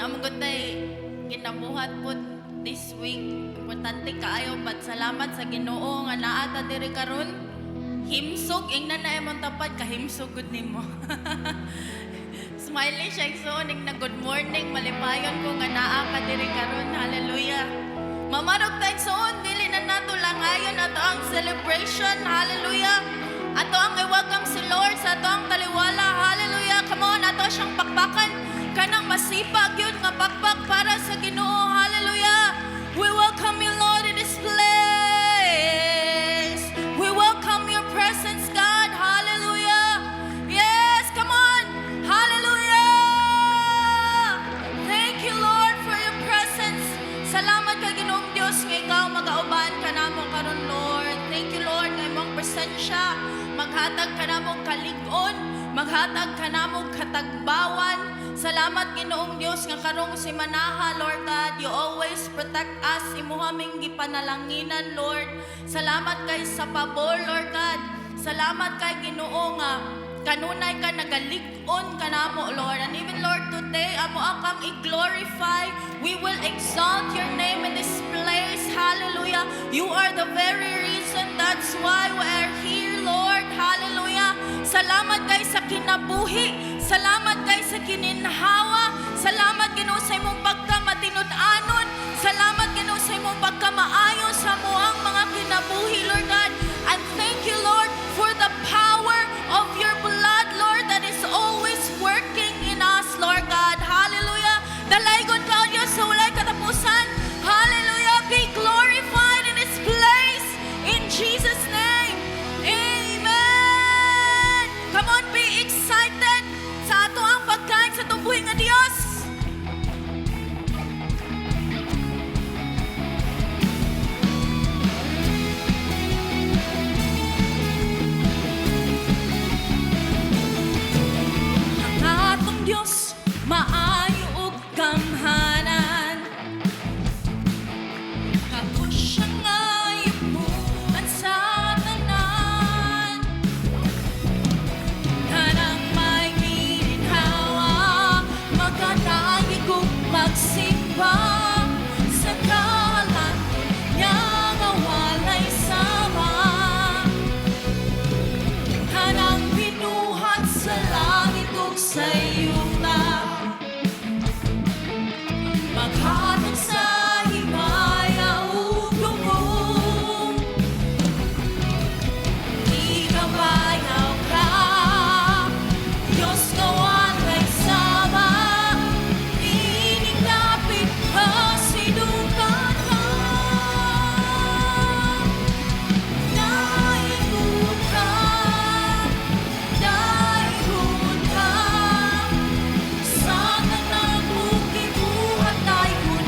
Namugod tay kinabuhat po this week. Importante kaayo but salamat sa Ginoo nga naa ta diri karon. Himsog ingnan na imong tapad kahimsog gud nimo. Smiley siya igsuon na good morning malipayon ko nga naa ka diri karon. Hallelujah. Mamarog tayo igsuon dili na nato langayon ato ang celebration. Hallelujah. Ato ang i-welcome si Lord sa ato ang taliwala. Hallelujah. Come on, ato siyang pakpakan kanang masipag yun nga pakpak para sa Ginoo. Hallelujah. We welcome you, Lord, in this place. We welcome your presence, God. Hallelujah. Yes, come on. Hallelujah. Thank you, Lord, for your presence. Salamat kay Ginoong Dios nga ikaw magauban ka namo karon, Lord. Thank you, Lord, nga imong presensya maghatag ka namong kalig-on, maghatag ka namong katagbawan. Salamat Ginoong Dios nga karong si Manaha, Lord God, you always protect us. Imuhaming gipanalanginan, Lord. Salamat kay sa pabor, Lord God. Salamat kay Ginoo nga kanunay ka nagalig-on ka namo, Lord. And even Lord, today amo akang i-glorify. We will exalt your name in this place. Hallelujah. You are the very reason. That's why we are here, Lord. Hallelujah. Salamat kay sa kinabuhi. Salamat kay sa kininhawa. Salamat Ginoo sa imong pagkamatinud-anon. Salamat Ginoo sa imong pagkamaayo sa muang mga kinabuhi, Lord God. And thank you, Lord, for the power of your blood, Lord, that is always working in us, Lord God. Hallelujah. Dalaygon ka, O Diyos, sa walay katapusan. Hallelujah. Be glorified in this place. In Jesus' name. Amen. Come on, be excited sa ato ang pagkain sa tubuhi nga Dios. Ang atong Dios maayo ug gamhanan. Ako siya nga ipuan sa tanan. Kanang may gininhawa, magkatangig ug magsimba sa kalan niya nga walay sama. Kanang binuhat sa langit ug sa yuta, maghatag sa himaya ug dugong. Ikabayaw ka, Diyos nga walay sama. Ining dapit masidukan ka. Daihon ka, daihon ka. Sa tanang mong gibuhat, daihon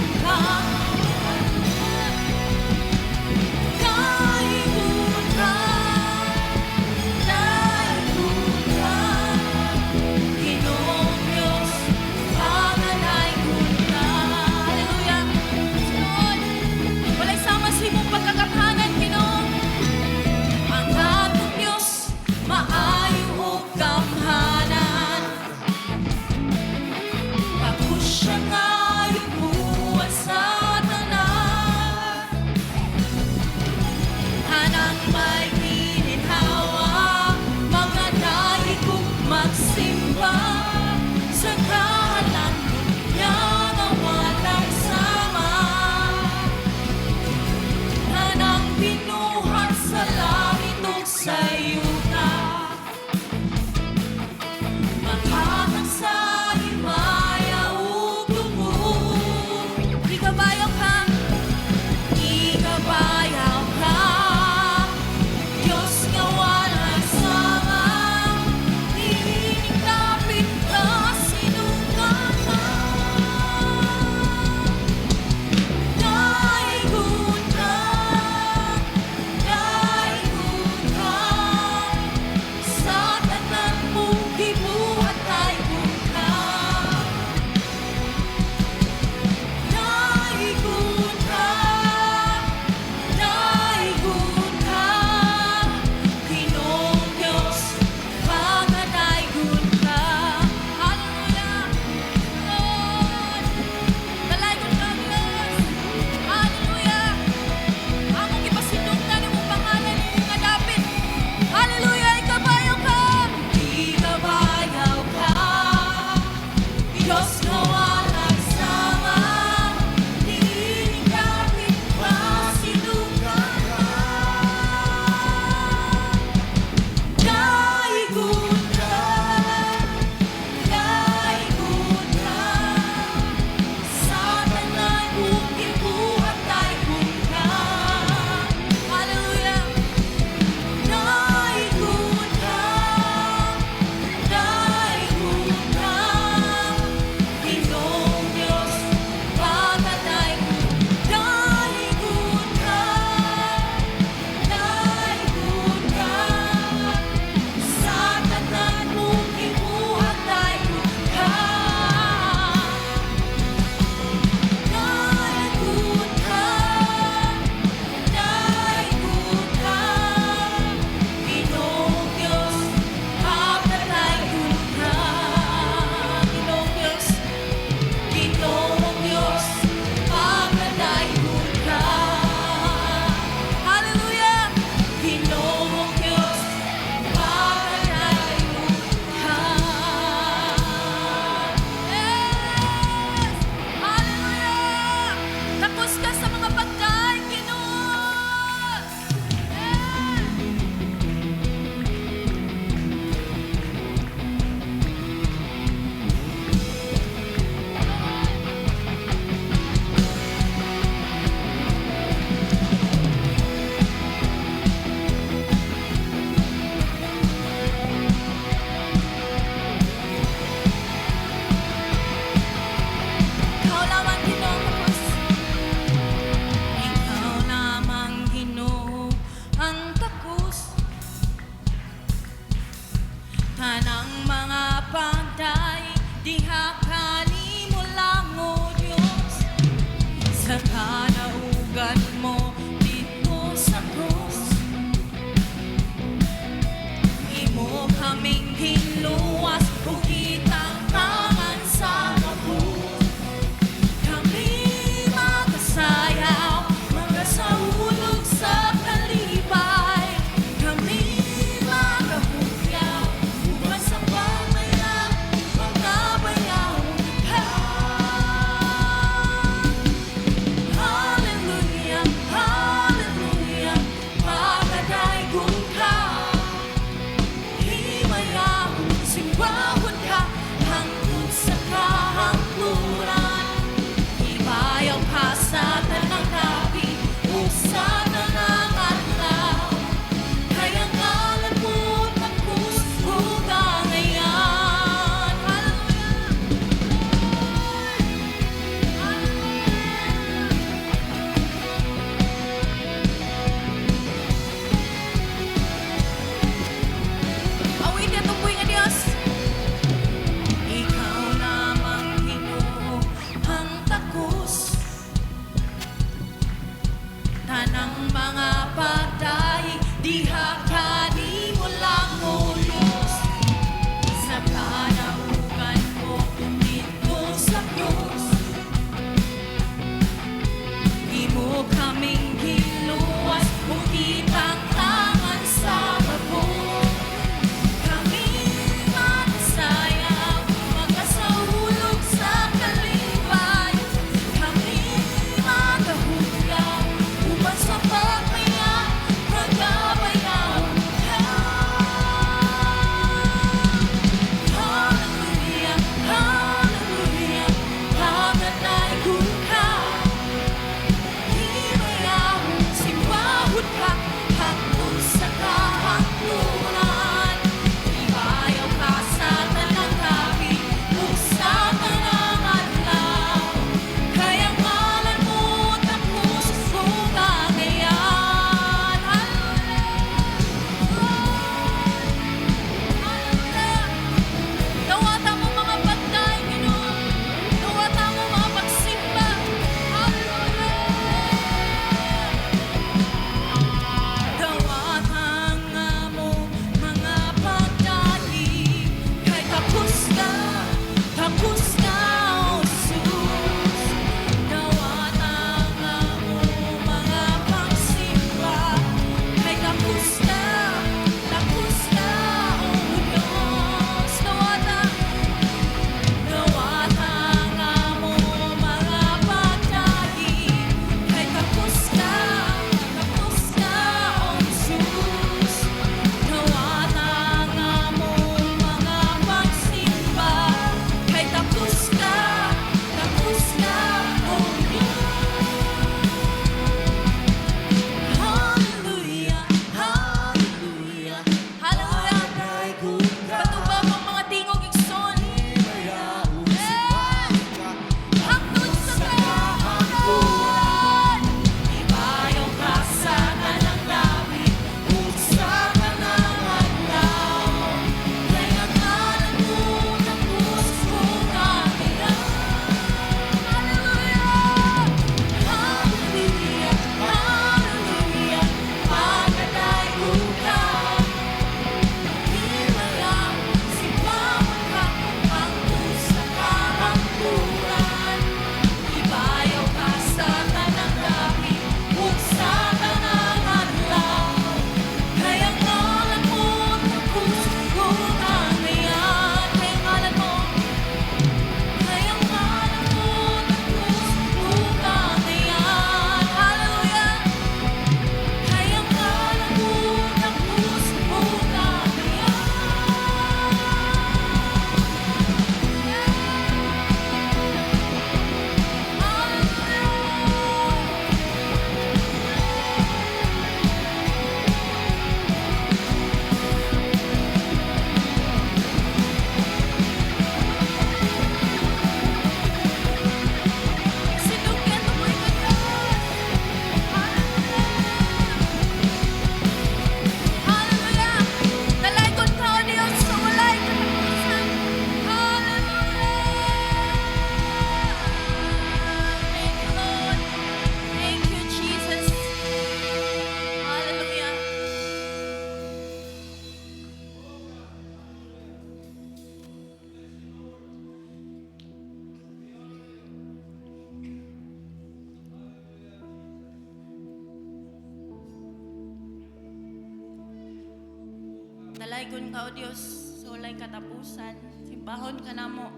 Balaygon ka, O Dios, sa walay katapusan. Simbahon ka namo.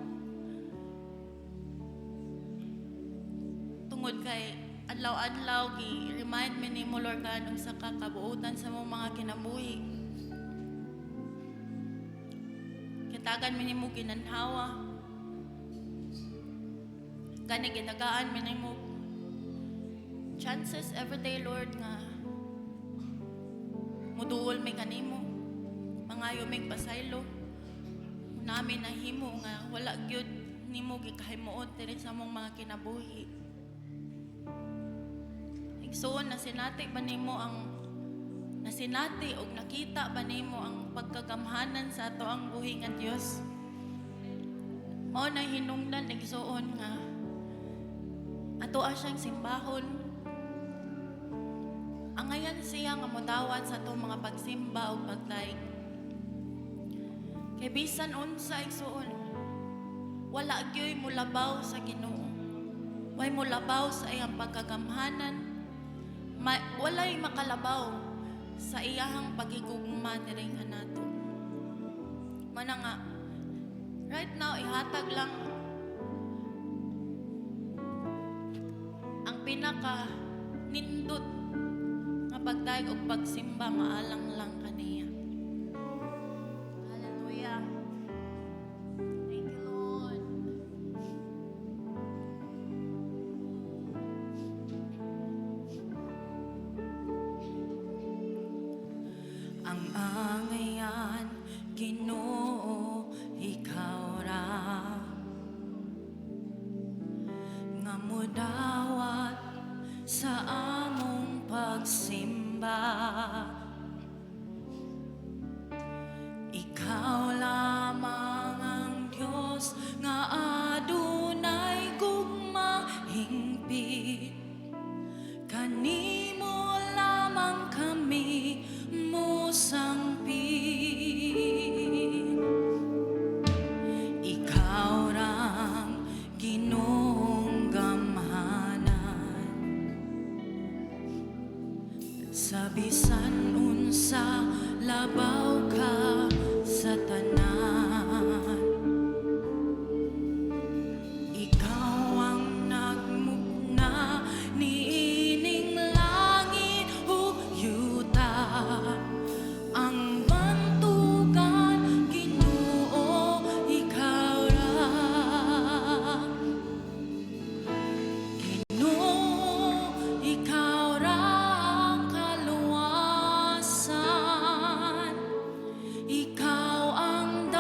Tungod kay adlaw-adlaw gi-remind mi nimo Lord God sa kakabuutan sa mong mga kinabuhi. Kitagan mi nimo ginanhawa. Gani gitagaan mi nimo chances every day, Lord, nga muduol mi kanimo. Mangayo mig pasaylo. Namin nahimo nga wala gyud nimo gikahimuot diri sa mong mga kinabuhi. Igsoon na sinati ba nimo ang nasinati og nakita ba nimo ang pagkagamhanan sa ato ang buhi nga Dios. Mao na hinungdan igsoon nga ato siyang simbahon. Angayan siya nga modawat sa atong mga pagsimba o pagdaig. Kay bisan unsa igsoon, wala gyoy mulabaw sa Ginoo. Way mulabaw sa iyang pagkagamhanan. Walay makalabaw sa iyang pagigugma diri nga nato. Mana nga right now ihatag lang ang pinaka nindot nga pagdaig og pagsimba nga alang lang kaniya. Hallelujah. Thank you, Lord. Ang angayan, Ginoo, ikaw ra nga mudawat sa among pagsimba. Ikaw lamang ang Diyos nga adunay gugma hingpit. Kanimo lamang kami musangpit. Ikaw rang Ginoong gamhanan. Sa bisan unsa labaw ka sa tanan. Ikaw ang nagmugna niining langit ug yuta. Ang bantugan, Ginoo, ikaw ra. Ginoo, ikaw ra ang kaluwasan. Ikaw ang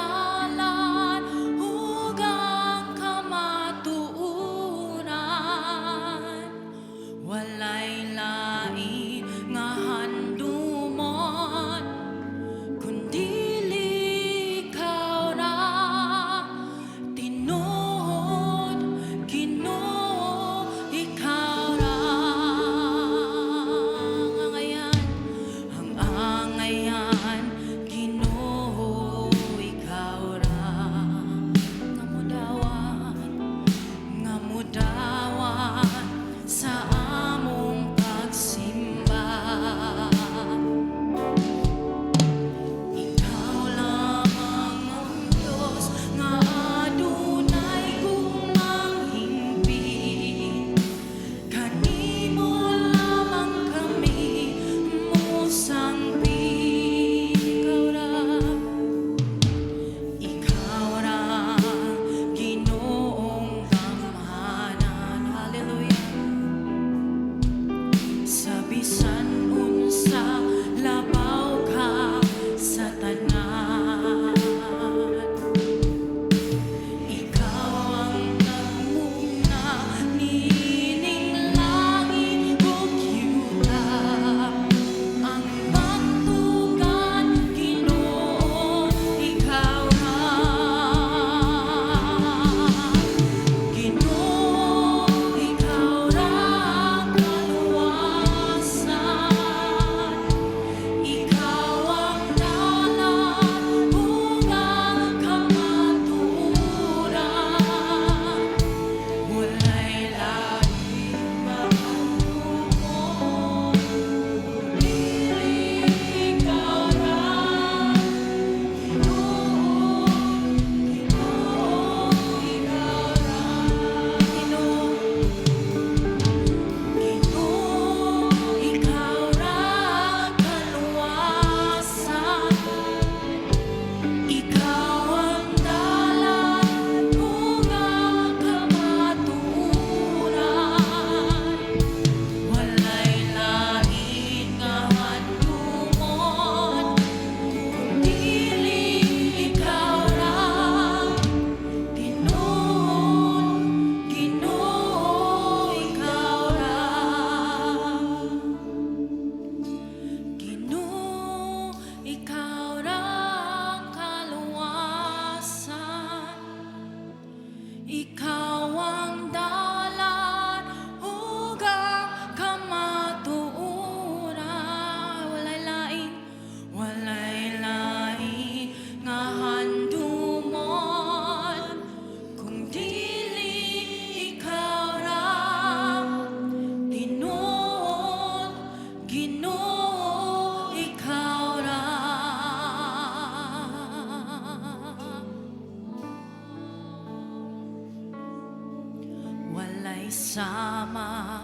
sama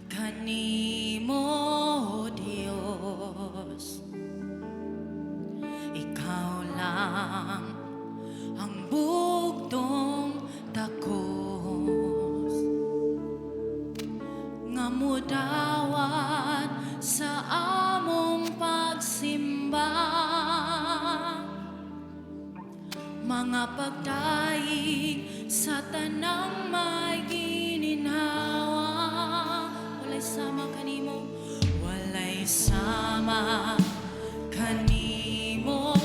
kanimo, Dios. Ikaw lang ang bugtong takos nga mudawat sa among pagsimba, mga pagdaig sa tanang may gininhawa. Walay sama kanimo, walay sama kanimo,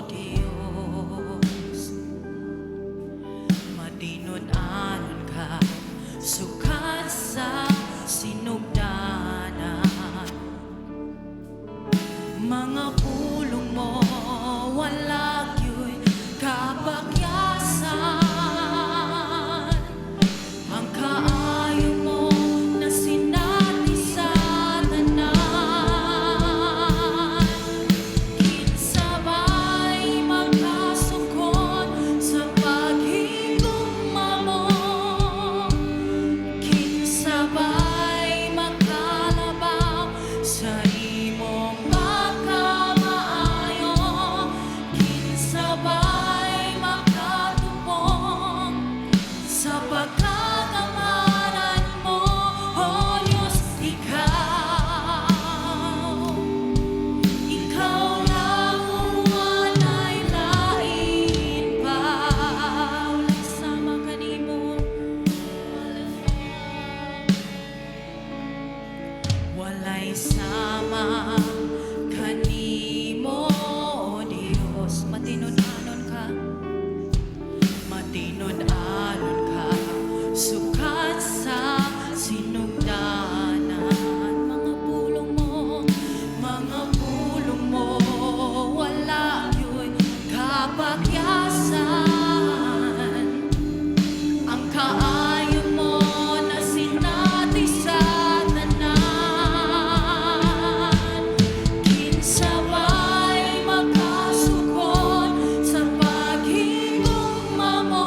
Dios. Matinud-anon ka, sukat sa sinugdanan. Mga pulong mo wala gyud kapakyasan. Ang kaayo mo na sinati sa tanan. Kinsabay magkasukon sa paghigugma mo. Kinsabay magkalabaw sa imong pagkamaayo. Kinsabay magkatupong sa pagkakamanan mo, O Diyos. Ikaw lang ang walay lain pa. Walay sama kanimo, walay sama kanimo, Dios. Matinud-anon ka, matinud-anon ka, sukat sa sinugdanan. Mga pulong mo wala yun kapakyasan. Ang kaayo mo na sinati sa tanan. Kinsabay magkasukon sa paghigugma mo.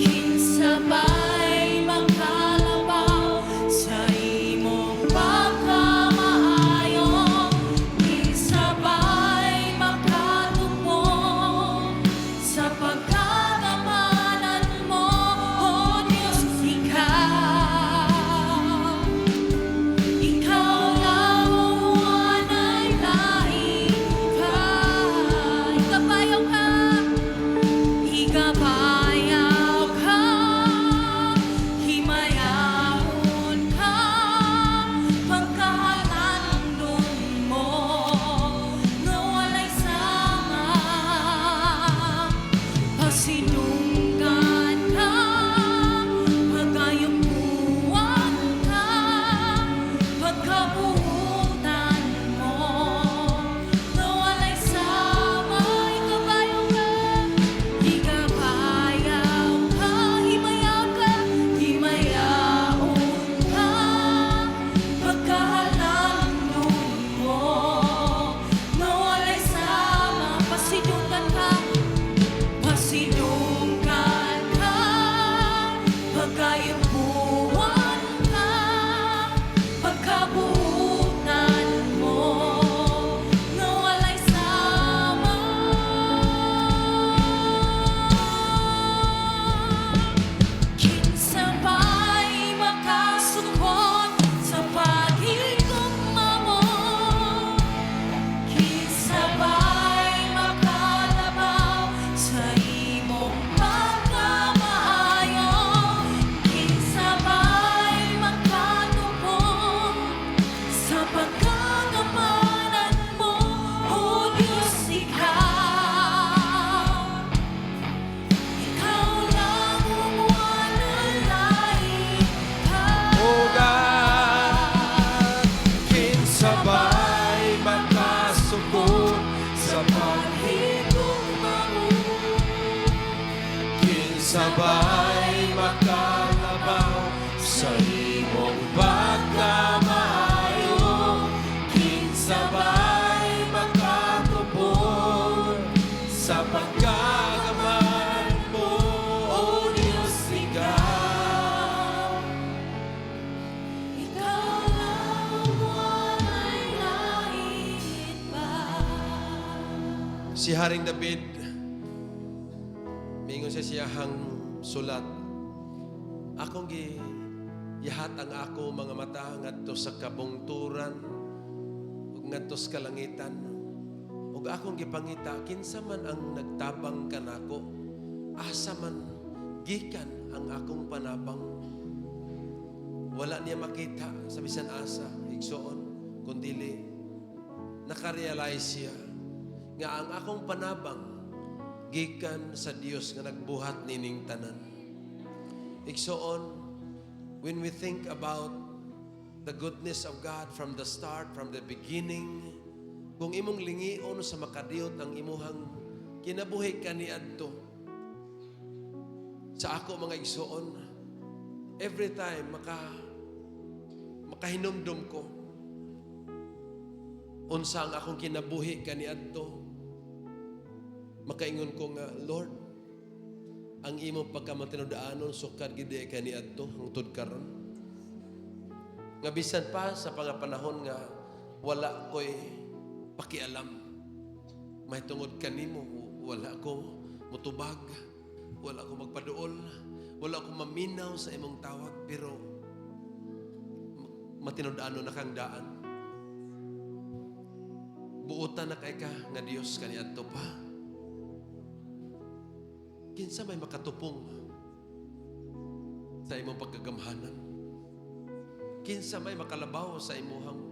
Kinsabay magkalabaw sa imong pagkamaayo. Kinsabay magkatupong sa pagkakamanan mo, O Diyos. Ikaw lang ang walay lain pa. Ikabayaw ka, igabayaw ka, himayahon ka, pagkahalandong mo nga walay sama. Pasinunggan ka, pagayupuan ka, pagkabuutan mo nga walay sama. Ikabayaw ka, igabayaw ka, himayaw ka, himayahon ka, pagkahalandong mo nga walay sama. Pasinunggan ka, pasinunggan ka, pagkayupuan ka, pagkabuutan mo nga walay sama. Kinsabay makasukon sa paghigugma mo. Kinsabay makalabaw sa imong pagkamaayo. Kinsabay magkatupong sa pagkakamanan mo, O Diyos. Ikaw lang ang walay lain pa. O God, kinsabay magkasukon sa paghigugma mo. Kinsabay magkalabaw sa imong pagkamaayo. Kinsabay magkatupon sa pagkakamanan mo, O Diyos. Ikaw Si Haring David, mingon sa siyahang sulat, akong giyahat ang ako mga mata ngadto sa kabungturan ug ngadto sa kalangitan, ug akong gipangita kinsa man ang nagtabang kanako, asa man gikan ang akong panabang. Wala niya makita sa bisan asa igsoon, kundili nakarealize siya nga ang akong panabang gikan sa Dios nga nagbuhat nining tanan. Igsoon, when we think about the goodness of God from the start, from the beginning, kung imong lingion sa makadiyot ang imuhang kinabuhi kaniadto, sa ako mga igsoon, every time makahinumdum ko unsa ang akong kinabuhi kaniadto, makaingon ko nga, Lord, ang imo pagkamatinudaanon sukad gid kaniadto hangtod karon. Nga bisan pa sa panahon nga wala ko'y pakialam, may tungod kanimo, wala ko mutubag, wala ko magpaduol, wala ko maminaw sa imong tawag, pero matinudaanon na kang daan. Buotan na kay ka nga Dios kaniadto pa. Kinsa may makatupong sa imong pagkagamhanan? Kinsa may makalabaw sa imuhang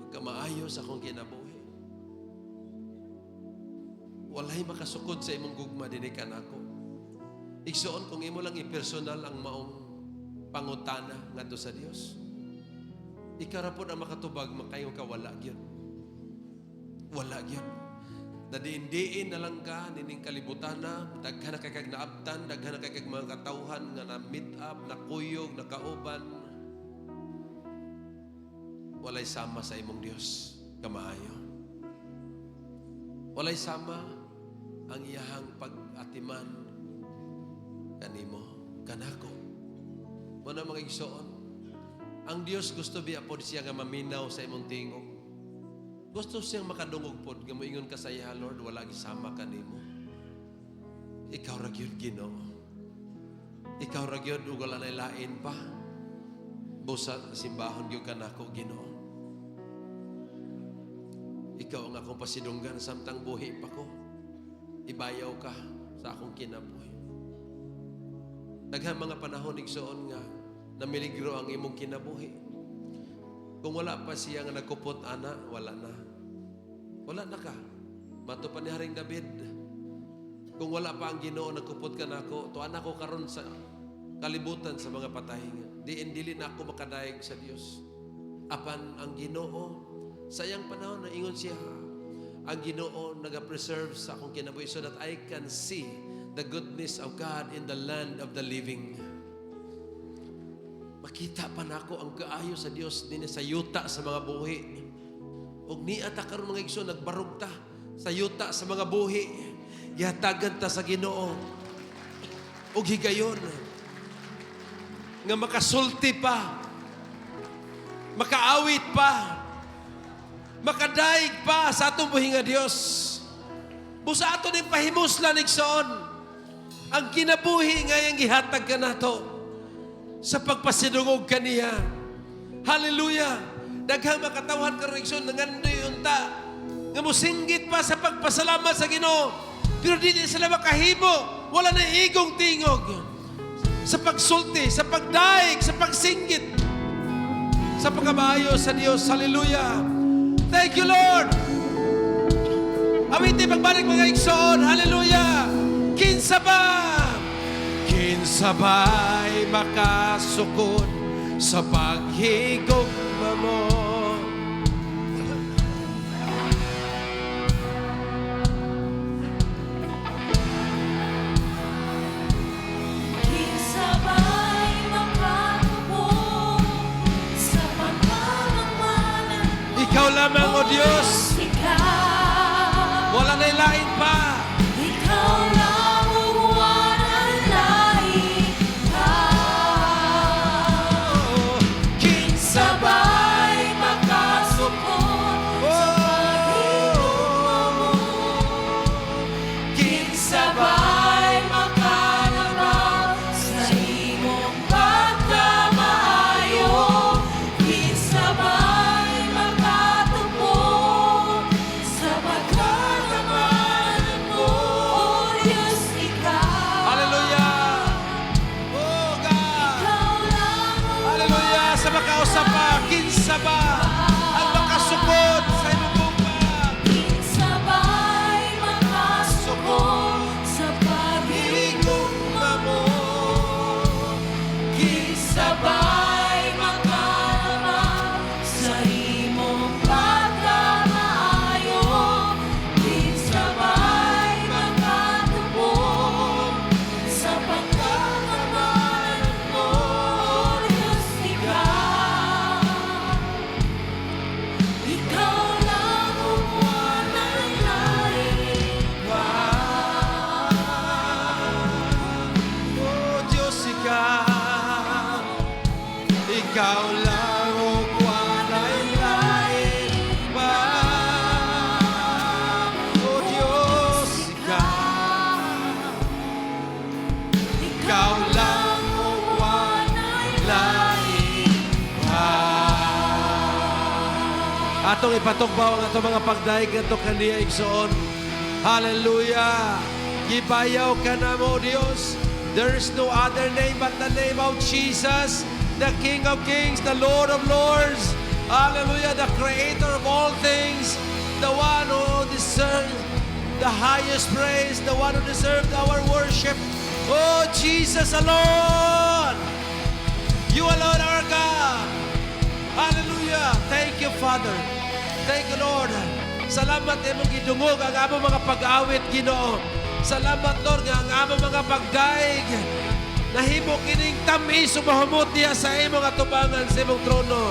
pagkamaayo sa akong kinabuhi? Walay makasukod sa imong gugma dinhi kanako. Igsoon kung imo lang ipersonal ang maong pangutana ngadto sa Dios, ikaw ra pud ang makatubag makayo ka wala gyud. Wala gyud. Nadiin-diin na lang ka nining kalibutan na, daghan na kay naabtan, daghan na kay mga katawhan nga na meet up, na kuyog, na kauban. Walay sama sa imong Dios kamaayo. Walay sama ang iyahang pag-atiman kanimo, kanako. Muna mga igsoon, ang Dios gusto biya po siya nga maminaw sa imong tingog. Gusto siyang makadungog po, nga moingon ka sa iya, Lord, wala gisama ka nimo. Ikaw ra gyud Ginoo. Ikaw ra gyud ug wala nay lain pa. Busa simbahon gyud kanako Ginoo. Ikaw ang akong pasidunggan samtang buhi pa ko. Ibayaw ka sa akong kinabuhi. Daghang mga panahon igsoon nga namiligro ang imong kinabuhi. Kung wala pa siya nga nagkupot ana, wala na. Wala na ka. Mato pa ni Haring David. Kung wala pa ang Ginoo nagkupot ka nako, tuan ako karon sa kalibutan sa mga patay. Diin-dili na ako makadaig sa Dios. Apan ang Ginoo, sayang panahon na ingon siya, ang Ginoo naga-preserve sa akong kinabuhi so that I can see the goodness of God in the land of the living. Makita pa nako ang kaayo sa Dios din sa yuta sa mga buhi. Og niya ta karon mga igsoon nagbarog ta sa yuta sa mga buhi. Gihatagan ta sa Ginoo. Og higayon nga makasulti pa, makaawit pa, makadaig pa sa atong buhi nga Dios. Busa ato ning pahimuslan igsoon ang kinabuhi nga yang gihatag kanato sa pagpasidungog kaniya. Hallelujah! Daghang makatawhan karon igsoon nangandoy unta nga mosinggit pa sa pagpasalamat sa Ginoo, pero dili sila makahimo, wala na igong tingog sa pagsulti, sa pagdaig, sa pagsinggit sa pagkabaayo sa Dios. Hallelujah! Thank you, Lord! Awiti pagbalik mga igsoon. Hallelujah! Kinsa ba'y makasukod sa paghigugma mo? Kinsa ba'y makatupong sa pagmamamalan mo? Ikaw lamang, O Diyos. Ikaw. Wala na'y lain pa. Ikaw lang walang lain pa. Kinsa ba'y makasupot sa paghigugma mo? sa pa, kinsa ba ang makasukod sa imong bukag? Sabay makasukod sa Higugma mo, sabay makalama sa imong pagkamaayo. Sabay makatubog sa pagkakamalan mo, Diyos, ikaw lang umuwan ng lain pa. oh Diyos, ikaw lang o walay lain pa. Oh Diyos, ikaw lang o walay lain pa. Atong ipatugbaw ang atong mga pagdaig ato kaniya igsoon. Hallelujah. Gibayaw ka na mo, Dios. There is no other name but the name of Jesus, the King of Kings, the Lord of Lords. Hallelujah, the Creator of all things, the one who deserves the highest praise, the one who deserves our worship. Oh, Jesus alone. You alone are God. Hallelujah. Thank you, Father. Thank you, Lord. Salamat imong gidungog ang among mga pag-awit, Ginoo. Salamat, Lord, nga ang among mga pagdaig nahimo kining tamis umahumot niya sa imong atubangan sa imong trono.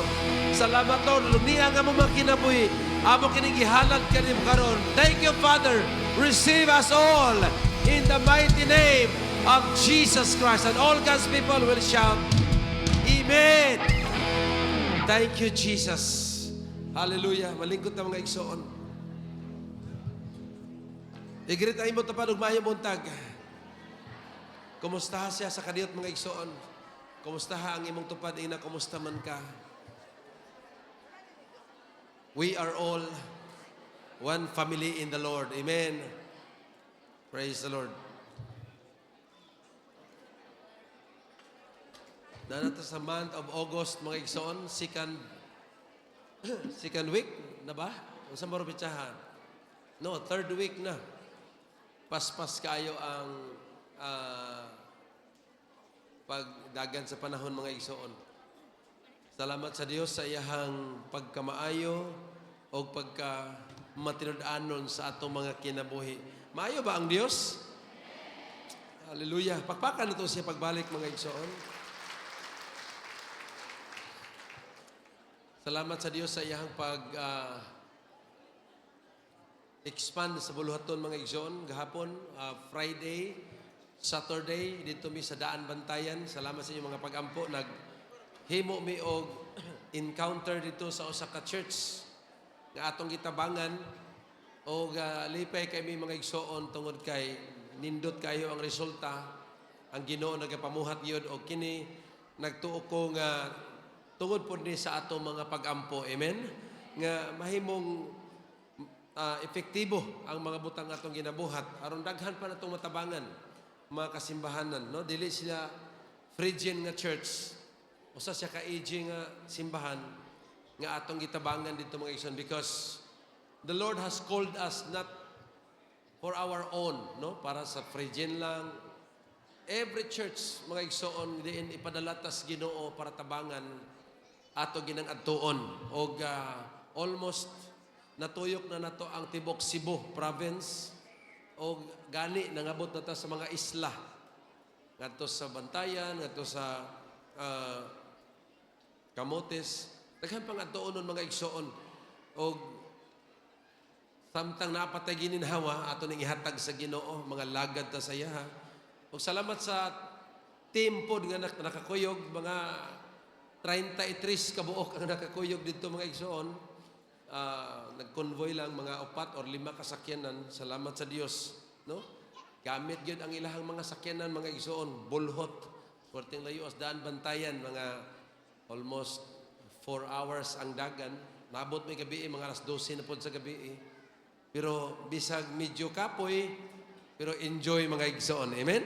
Salamat, Lord. Niya ang among mga kinabuhi. Amo kining gihalad kanim karon. Thank you, Father. Receive us all in the mighty name of Jesus Christ. And all God's people will shout, Amen. Thank you, Jesus. Hallelujah. Malingkot na mga igsoon. Igrit ay mo tapad og maayong buntag. Kumusta siya sa kaniyot mga igsoon? Kumusta ang imong tupad ina? Kumusta man ka? We are all one family in the Lord. Amen. Praise the Lord. Nanata sa month of August mga igsoon, second week na ba? Unsa mo bitsahan? No, third week na. Paspas kayo ang pagdagan sa panahon mga igsoon. Salamat sa Dios sa iyahang pagkamaayo o pagkamatinud-anon sa atong mga kinabuhi. Maayo ba ang Dios? Hallelujah. Pakpakan ito siya pagbalik mga igsoon. Salamat sa Dios sa iyahang expand sa buluhaton mga igsoon. Gahapon, Friday, Saturday, dito mi sa Daan Bantayan. Salamat sa inyong mga pag-ampo. Naghimo mi og encounter dito sa usa ka church nga atong gitabangan o lipay kay mi mga igsoon tungod kay nindot kayo ang resulta. Ang Ginoo nagapamuhat yun o kini nagtuo ko nga tungod po ni sa atong mga pag-ampo. Amen? Nga mahimong epektibo ang mga butang atong ginabuhat. Aron daghan pa natong matabangan mga kasimbahanan, no? Dili sila Phrygian nga church. Usa siya ka-aging nga simbahan nga atong gitabangan dito mga igsoon because the Lord has called us not for our own, no? Para sa Phrygian lang. Every church mga igsoon diin ipadala tas Ginoo para tabangan ato ginang adtuon og almost natuyok na nato ang tibok Cebu province o gani nangabot na ta sa mga isla ngadto sa Bantayan, ngadto sa Camotes, daghan pang adtuonon mga igsoon og samtang napatay gininhawa ato ning ihatag sa Ginoo mga lagad ta sa iya. Og salamat sa team pod nga nakakuyog mga 33 kabuok ang nakakuyog dito mga igsoon. Nag-convoy lang mga 4 or 5 kasakyanan. Salamat sa Dios, no? Gamit gyud ang ilahang mga sakyanan mga igsoon, bulhot. Porting layo as Daan Bantayan mga almost 4 hours ang dagan. Nabot may gabi mga alas 12 na pod sa gabi. Pero bisag medyo kapoy, pero enjoy mga igsoon. Amen?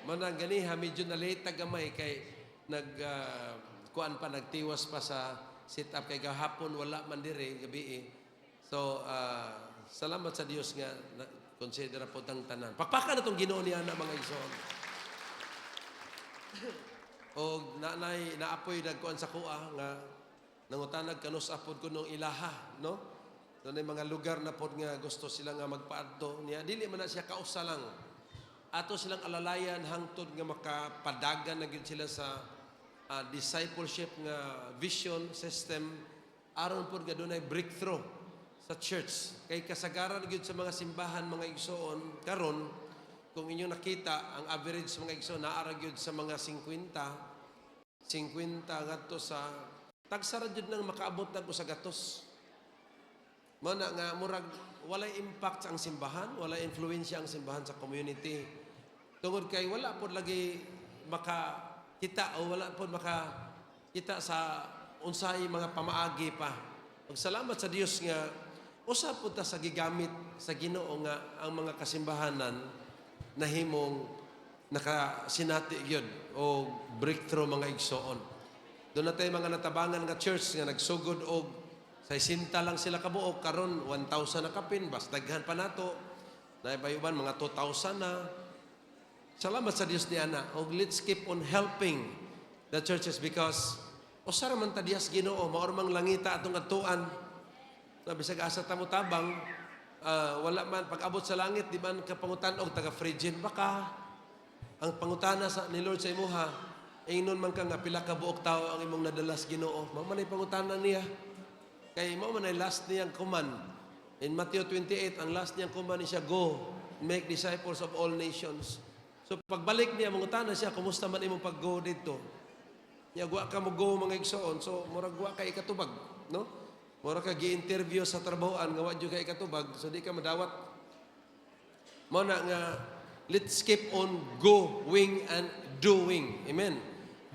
Manang ganiha medyo na late gamay kay kuan pa nagtiwas pa sa sit up kay gahapon wala man dire gabi. So salamat sa Dios nga consider po tang tanan. Pakpakan na tong Ginoo niya na mga igsoon. O naapoy nagkuan sa kuha nga nangutanag kanus apod ko nung ilaha, no? So na mga lugar na pod nga gusto sila nga magpaadto niya. Dili man na siya kausa lang. Ato silang alalayan hangtod nga makapadagan na gyud sila sa discipleship nga vision system aron pod nga dunay breakthrough sa church. Kay kasagaran gyud sa mga simbahan mga igsoon karon kung inyo nakita ang average sa mga igsoon naara gyud sa mga 50 ngadto sa tagsara jud nang makaabot na ko sa gatos. Mana nga murag walay impact ang simbahan, walay influensya ang simbahan sa community. Tungod kay wala pod lagi makakita o wala pod makakita sa unsay mga pamaagi pa. Magsalamat sa Dios nga usa pod ta sa gigamit sa Ginoo nga ang mga kasimbahanan nahimong nakasinati gyud o breakthrough mga igsoon. Doon natin mga natabangan nga church nga nagsugod og sa isinta lang sila kabuok karon 1,000 na kapin bas daghan pa nato naibayuban mga 2,000 na. Salamat sa Dios ni ana og let's keep on helping the churches because usara man ta Dios Ginoo mao mang langita atong adtuan na bisag asa ta mo tabang wala man pag-abot sa langit di man ka pangutan-og taga Phrygian baka ang pangutana sa ni Lord sa imuha ingnon man ka nga pila ka buok tawo ang imong nadalas Ginoo mao man ay pangutana niya kay mao man ay last niyang command in Matthew 28 ang last niyang command siya go make disciples of all nations. So pagbalik niya mangutana siya kumusta man imong pag-go dito niya wa ka mo go mga igsoon so murag wa kay katubag no murag ka gi-interview sa trabahoan nga wa jud kay katubag so di ka madawat mao na nga let's keep on going and doing. Amen.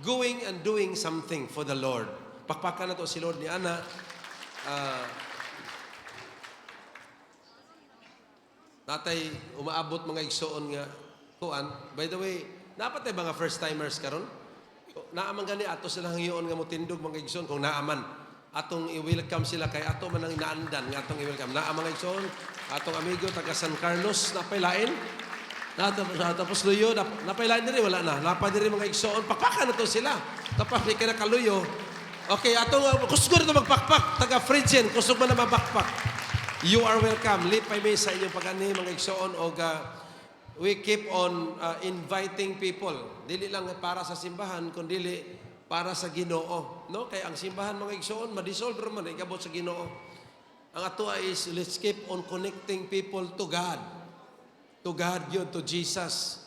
Going and doing something for the Lord. Pakpakan na to si Lord ni ana. Natay umaabot mga igsoon nga kuan. By the way, napatay mga first timers karon? Naaman gani ato silang hiyon nga motindog mga igsoon kung naaman. Atong i-welcome sila kay ato man ang inaandan nga atong i-welcome. Naaman mga igsoon, atong amigo taga San Carlos na pailain. Tapos luyo, napailain diri, wala na. Napay diri mga igsoon, pakpakan na to sila. Tapos di ka na kaluyo. Okay, atong, kusog na ito magpakpak. Taga Phrygian, kusog man na mapakpak. You are welcome. Lipay may sa inyong pag-ani, mga igsoon. O we keep on inviting people. Dili lang para sa simbahan, kundi para sa Ginoo. No? Kaya ang simbahan, mga igsoon, madissolve man, ikabot sa Ginoo. Ang ato is, let's keep on connecting people to God. To God yun, to Jesus.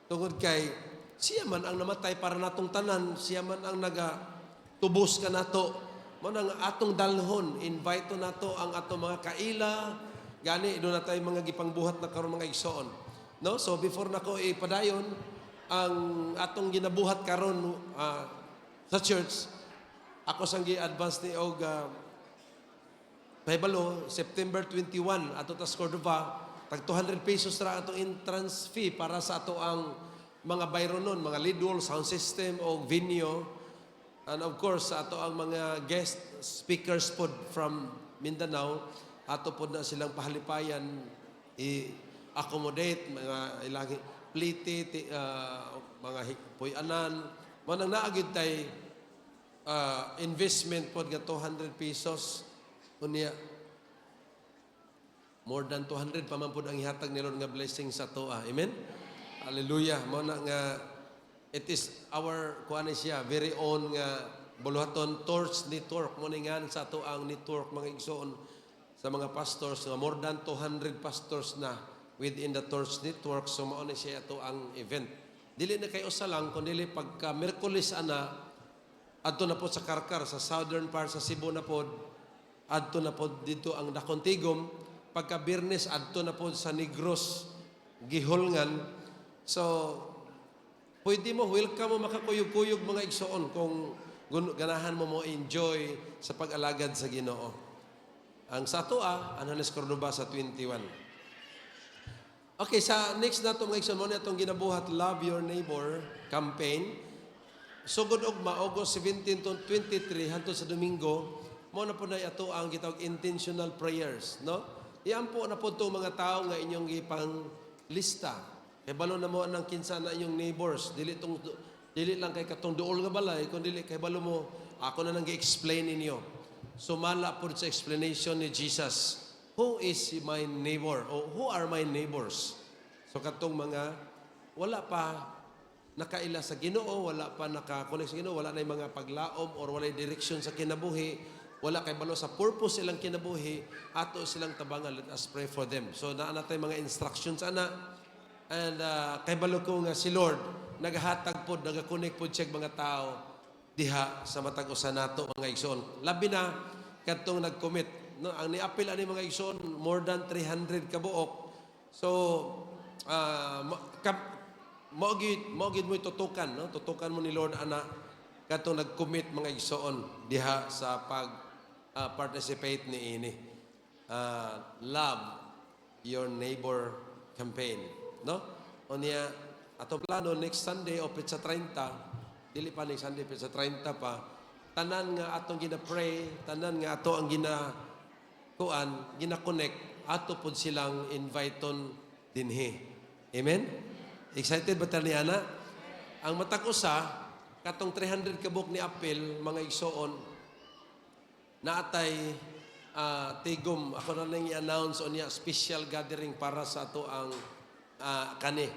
Tungod kay, siya man ang namatay para natong tanan, siya man ang nagatubos ka nato. Man ang atong dalhon, invite nato ang atong mga kaila, gani, doon na tayo mga gipangbuhat na karon mga igsoon. No? So before nako ipadayon, ang atong ginabuhat karon sa church, ako sang gi-advance ni og Paibalo, September 21, ato tas Cordova, tag 200 pesos ra atong entrance fee para sa ato ang mga bayronon, mga lead wall, sound system o venue. And of course, sa ato ang mga guest speakers pod from Mindanao, ato pod na silang pahalipayan i-accommodate mga ilang pliti, mga puy-anan. Manang naagid tay investment pod nga 200 pesos. Unya, more than 200 pa man po ang ihatag ni Lord nga blessing sa toa. Amen? Hallelujah. Mo na nga, it is our, kuha ni siya, very own nga buluhaton Torch Network. Mo nga sa to ang network mga igsoon sa mga pastors. Nga more than 200 pastors na within the Torch Network. So mo na siya ito ang event. Dili na kayo sa lang, kundi pagka Merkulis ana, adto na po sa Karkar, sa southern part sa Cebu na po, adto na po dito ang Dacontigum. Pagka Birnes, adto na po sa Negros, Gihulngan. So, pwede mo, welcome mo makakuyog-kuyog mga igsoon kung ganahan mo enjoy sa pag-alagad sa Ginoo. Ang sa toa, Ananes Cordoba sa 21. Okay, sa next na ito mga igsoon mo na itong ginabuhat Love Your Neighbor campaign. sugod ugma August 17 to 23 hangtod sa Domingo, mo na po na ato ang gitawag intentional prayers, no? Iampo na po to mga tao nga inyong gipang lista. Kay balo na mo ang kinsa na inyong neighbors, dili lang kay katong duol nga balay, kun dili kay balo mo ako na nang gi-explain ninyo. Sumala po sa explanation ni Jesus. Who is my neighbor? O who are my neighbors? So katong mga wala pa nakaila sa Ginoo, wala pa nakakonek sa Ginoo, wala na yung mga paglaom or wala direksyon sa kinabuhi, wala kay balo sa purpose silang kinabuhi, ato silang tabangan. Let us pray for them. So naa natay mga instructions ana. And kay balo ko nga si Lord nagahatag pod, nagakonek pod siya mga tao diha sa matag usa nato mga igsoon. Labi na kadtong nag-commit, no? Ang niapil ani mga igsoon more than 300 ka buok. So maugid mo tutukan, no? Tutukan mo ni Lord ana kadtong nag-commit mga igsoon diha sa pag participate ni ini. Love your neighbor campaign, no? Unya ato plano next Sunday o petsa 30, dili pa next Sunday petsa 30 pa, tanan nga atong gina-pray, tanan nga ato ang gina-connect, ato pod silang inviton dinhi. Amen? Excited ba tayo niya na? Ang matag usa katong 300 kabuk ni apil mga igsoon naatay tigom ako na lang i-announce on ya special gathering para sa ato ang kani.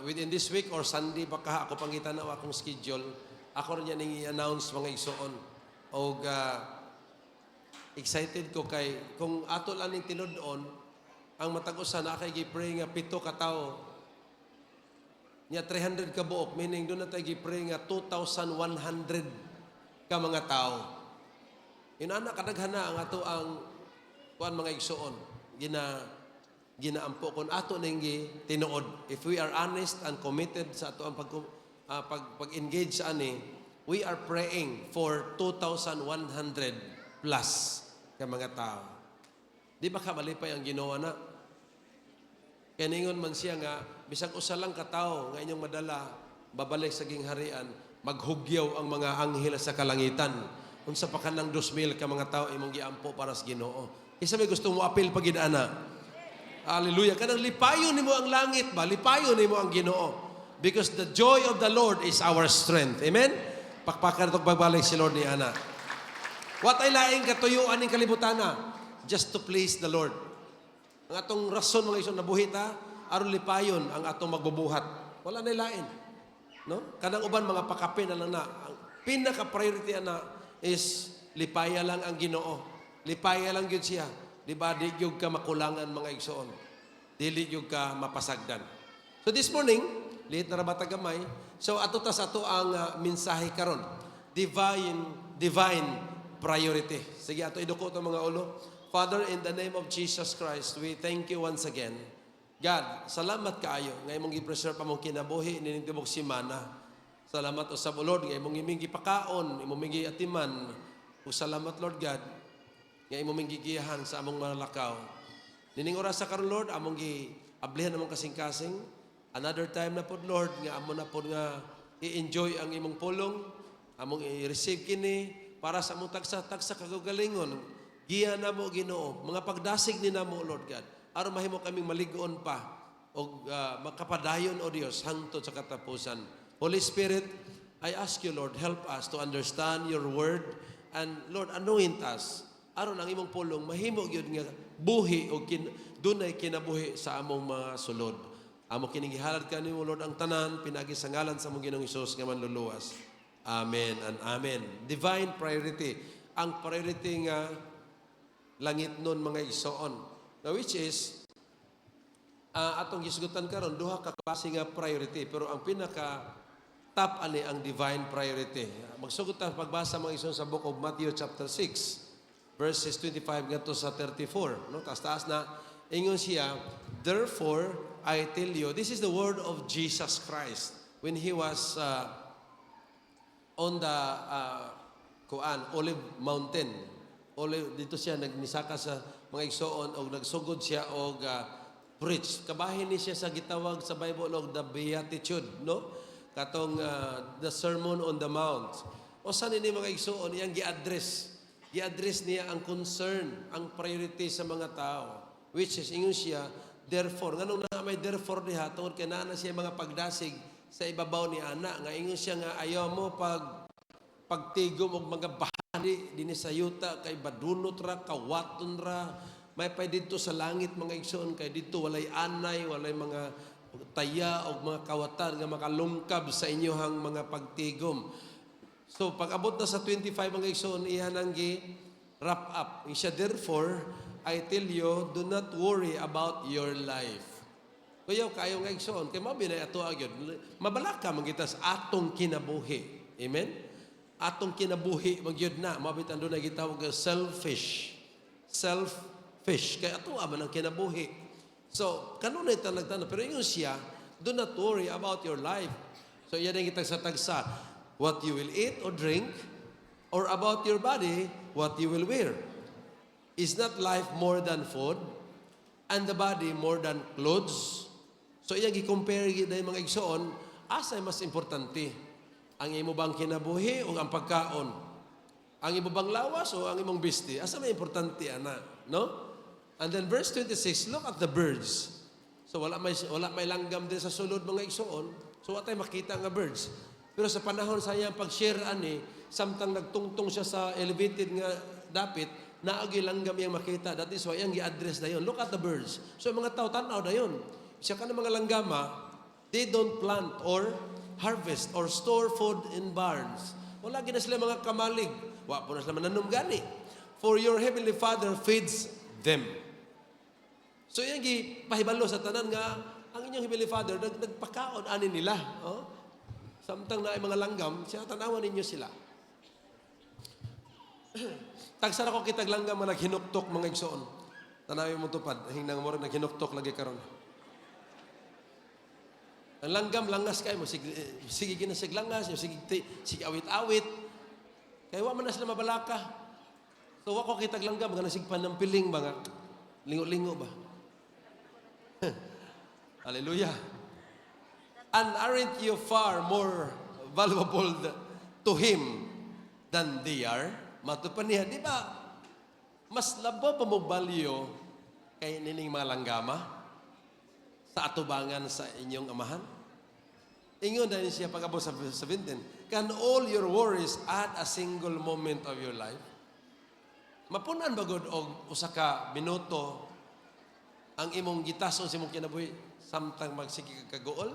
Within this week or Sunday baka ako pangitan na akong schedule, ako rin yan i-announce mga igsoon. O excited ko kay kung ato lang ning tinudon ang matag usa na kay gi-pray nga 7 ka tawo nya 300 ka buok, meaning doon na tayo gi-pray nga 2,100 ka mga tao. Inana kadaghana ang ato ang kuan mga igsoon ginaampo kon ato ning tinuod. If we are honest and committed sa ato ang pag-engage sa ani, we are praying for 2,100 plus ka mga tao. Di ba kamalipay ang ginawa na? Kaya ningon man siya nga, bisag usa lang ka tawo nga inyong madala, babalik sa gingharian, maghugyaw ang mga anghel sa kalangitan. Unsa pa kanang 2,000 ka mga tao imong giampo para sa Ginoo. Isa may gusto mo apil pagid ana. Hallelujah. Kanang lipayon nimo ang langit ba? Lipayon nimo ang Ginoo. Because the joy of the Lord is our strength. Amen? Pakpakan itong pagbalik si Lord ni ana. What ay laing katuyuan ning kalibutana? Just to please the Lord. Ang atong rason mga isong nabuhita, aron lipayon ang atong magbubuhat. Wala na lain. No? Kanang uban mga pakapin na lang na. Ang pinaka-priority na is lipaya lang ang Ginoo. Lipaya lang yun siya. Di ba? Di yun ka makulangan mga igsoon. Dili yun ka mapasagdan. So this morning, liit na rabata gamay. So ato ang mensahe karon. Divine priority. Sige, ato idukot ang mga ulo. Father, in the name of Jesus Christ, we thank you once again. God, salamat kaayo nga imong gi-preserve pa mong kinabuhi nining tibok semana. Salamat usab Lord nga imong iming gipakaon, imong iming atiman. Ug salamat Lord God nga imong gigiyahan sa among mga lakaw. Nining oras sa karon Lord, among giablihan among kasing-kasing. Another time na pod Lord nga amo na pod nga i-enjoy ang imong pulong, among i-receive kini para sa among tagsa-tagsa kagalingon. Giya na mo Ginoo, mga pagdasig ni namo Lord God, aron mahimo kaming maligon pa o makapadayon o Dios hangtod sa katapusan. Holy Spirit, I ask you Lord, help us to understand your word and Lord, anoint us aron ang imong pulong mahimo gyud nga buhi o dunay kinabuhi sa among mga sulod. Amo kining gihalad kanimo Lord ang tanan pinagi sa ngalan sa among Ginoong Hesus nga manluluwas. Amen and amen. Divine priority. Ang priority nga langit nun mga igsoon. Now which is, atong gisgutan karon duha ka klase nga priority. Pero ang pinaka top ani ang divine priority. Magsugot ta pagbasa mga igsoon sa book of Matthew chapter 6, verses 25 ngadto sa 34. No? Taas na, ingon siya, therefore, I tell you, this is the word of Jesus Christ when He was on the Olive Mountain. Dito siya nagnisaka sa mga igsoon o nagsugod siya o preach. Kabahin ni siya sa gitawag sa Bible og the Beatitude, no? katong the Sermon on the Mount. O saan ini mga igsoon, iyang gi-address. Gi-address niya ang concern, ang priority sa mga tao. Which is, ingon siya, therefore, nganong na may therefore diha, tungkol kay na siya mga pagdasig sa ibabaw ni ana, nga ingon siya nga ayaw mo pagtigom og mga bahani dinhi sa yuta, kay badunot ra, kawaton ra, may pa dito sa langit mga igsoon, kay dito walay anay, walay mga taya o mga kawatan nga makalungkab sa inyohang mga pagtigom. So, pag abot na sa 25 mga igsoon, iyan ang wrap up. Siya, therefore, I tell you, do not worry about your life. Kuyaw kayo nga igsoon, kay mabinay ato agyon, mabalaka magita sa atong kinabuhi. Amen? Atong kinabuhi, magyod na, mabitan doon na gitawag selfish. Selfish. Kaya ato man ang kinabuhi. So, kanunay nagtanong, pero yun siya, do not worry about your life. So, yan ang kitag sa tagsa. What you will eat or drink, or about your body, what you will wear. Is not life more than food, and the body more than clothes? So, iyang i-compare na yung mga igsoon, asa'y mas importante? Ang imo bang kinabuhi o ang pagkaon? Ang imo bang lawas o ang imong bisti? Asa may importante, ana? No? And then verse 26, look at the birds. So, wala may langgam din sa sulod mga igsoon. So, watay makita nga birds. Pero sa panahon sa iyang pag-share ani, samtang nagtungtong siya sa elevated nga dapit, naagi langgam iyang makita. That is why iyang i-address na yun. Look at the birds. So mga tao, tanaw na yun. Siya ka ng mga langgama, they don't plant or harvest or store food in barns. Wala gina sila mga kamalig. Wa po na sila mananumgani. For your heavenly Father feeds them. So iyang pahibalo sa tanan nga, ang inyong heavenly Father, nagpakaon ani nila. Oh? Samtang na ay mga langgam, siya tanawan ninyo sila. Tagsara ko kitag langgam na naghinuktok mga igsoon. Tanawin mo tupad, hinang mo rin naghinuktok lagi karon. Ang langgam, langas kayo mo, sige ginasig langas, sige awit-awit. Kaya wa man na sila mabalaka. So wako kitag langgam, mga nasigpan ng piling mga lingo-lingo ba? Hallelujah. And aren't you far more valuable to Him than they are? Matupan niya, di ba? Mas labo pa mo value kay nining mga langgama sa atubangan sa inyong amahan? Ingon dahil siya pag-abot sa 17, can all your worries add a single moment of your life? Mapunan ba gud og usa ka minuto ang imong gitason sa imong kinabuhi samtang magsige ka kagool?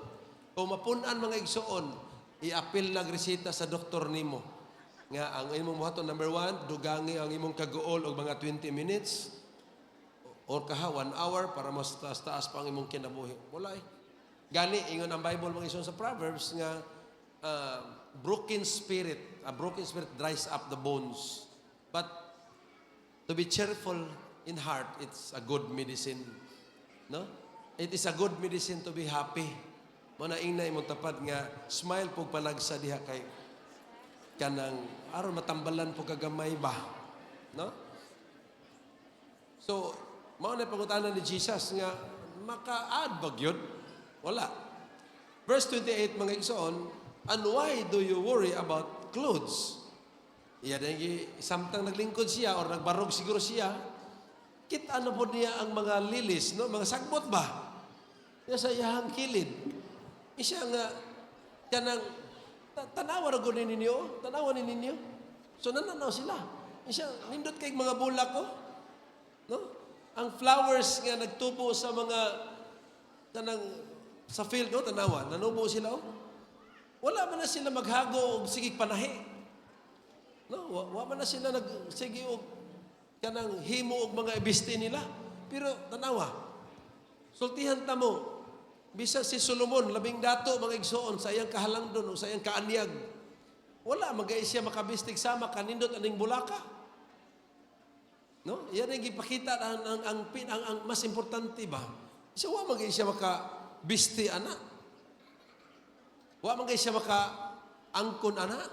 O mapunan mga igsoon, i-apil nagresita sa doktor nimo. Nga ang imong buhaton, number 1, dugangi ang imong kagool og mga 20 minutes or kaha 1 hour para mas taas pa ang imong kinabuhi. Wala eh. Gani, ingon ang Bible mga igsoon sa Proverbs nga a broken spirit dries up the bones. But to be cheerful in heart, it's a good medicine. No? It is a good medicine to be happy. Mana ingnay mo tapad nga smile pug panagsa diha kay kanang aron matambalan po kagamay ba, no? So mao na pangutanan ni Jesus nga maka-add ba gyud? Wala. Verse 28 mga igsoon, and why do you worry about clothes? Iya dingi samtang naglingkod siya or nagbarog siguro siya, kita ano po niya ang mga lilis, no? Mga sagbot ba? Ya sa iyang kilid. Isya nga, kanang, tanawa na gunin ninyo, So, nananaw sila. Isya, nindot kay mga bulak ko. No? Ang flowers nga nagtubo sa mga, kanang, sa field, no? Tanawa, nanubo sila, oh. Wala man na sila maghago o sige panahi. No? Wala man na sila sige o kanang himo og mga ibiste nila. Pero, tanawa, sultihan ta mo, bisag si Solomon, labing dato, mga igsoon, sa iyang kahalangdon o sa iyang kaanyag. Wala, magay siya makabistig sama, kanindot aning bulaka. No? Yan ang ipakita ang mas importante ba? Siya, wala magay siya makabisti, anak. Wala magay siya maka-angkon, anak.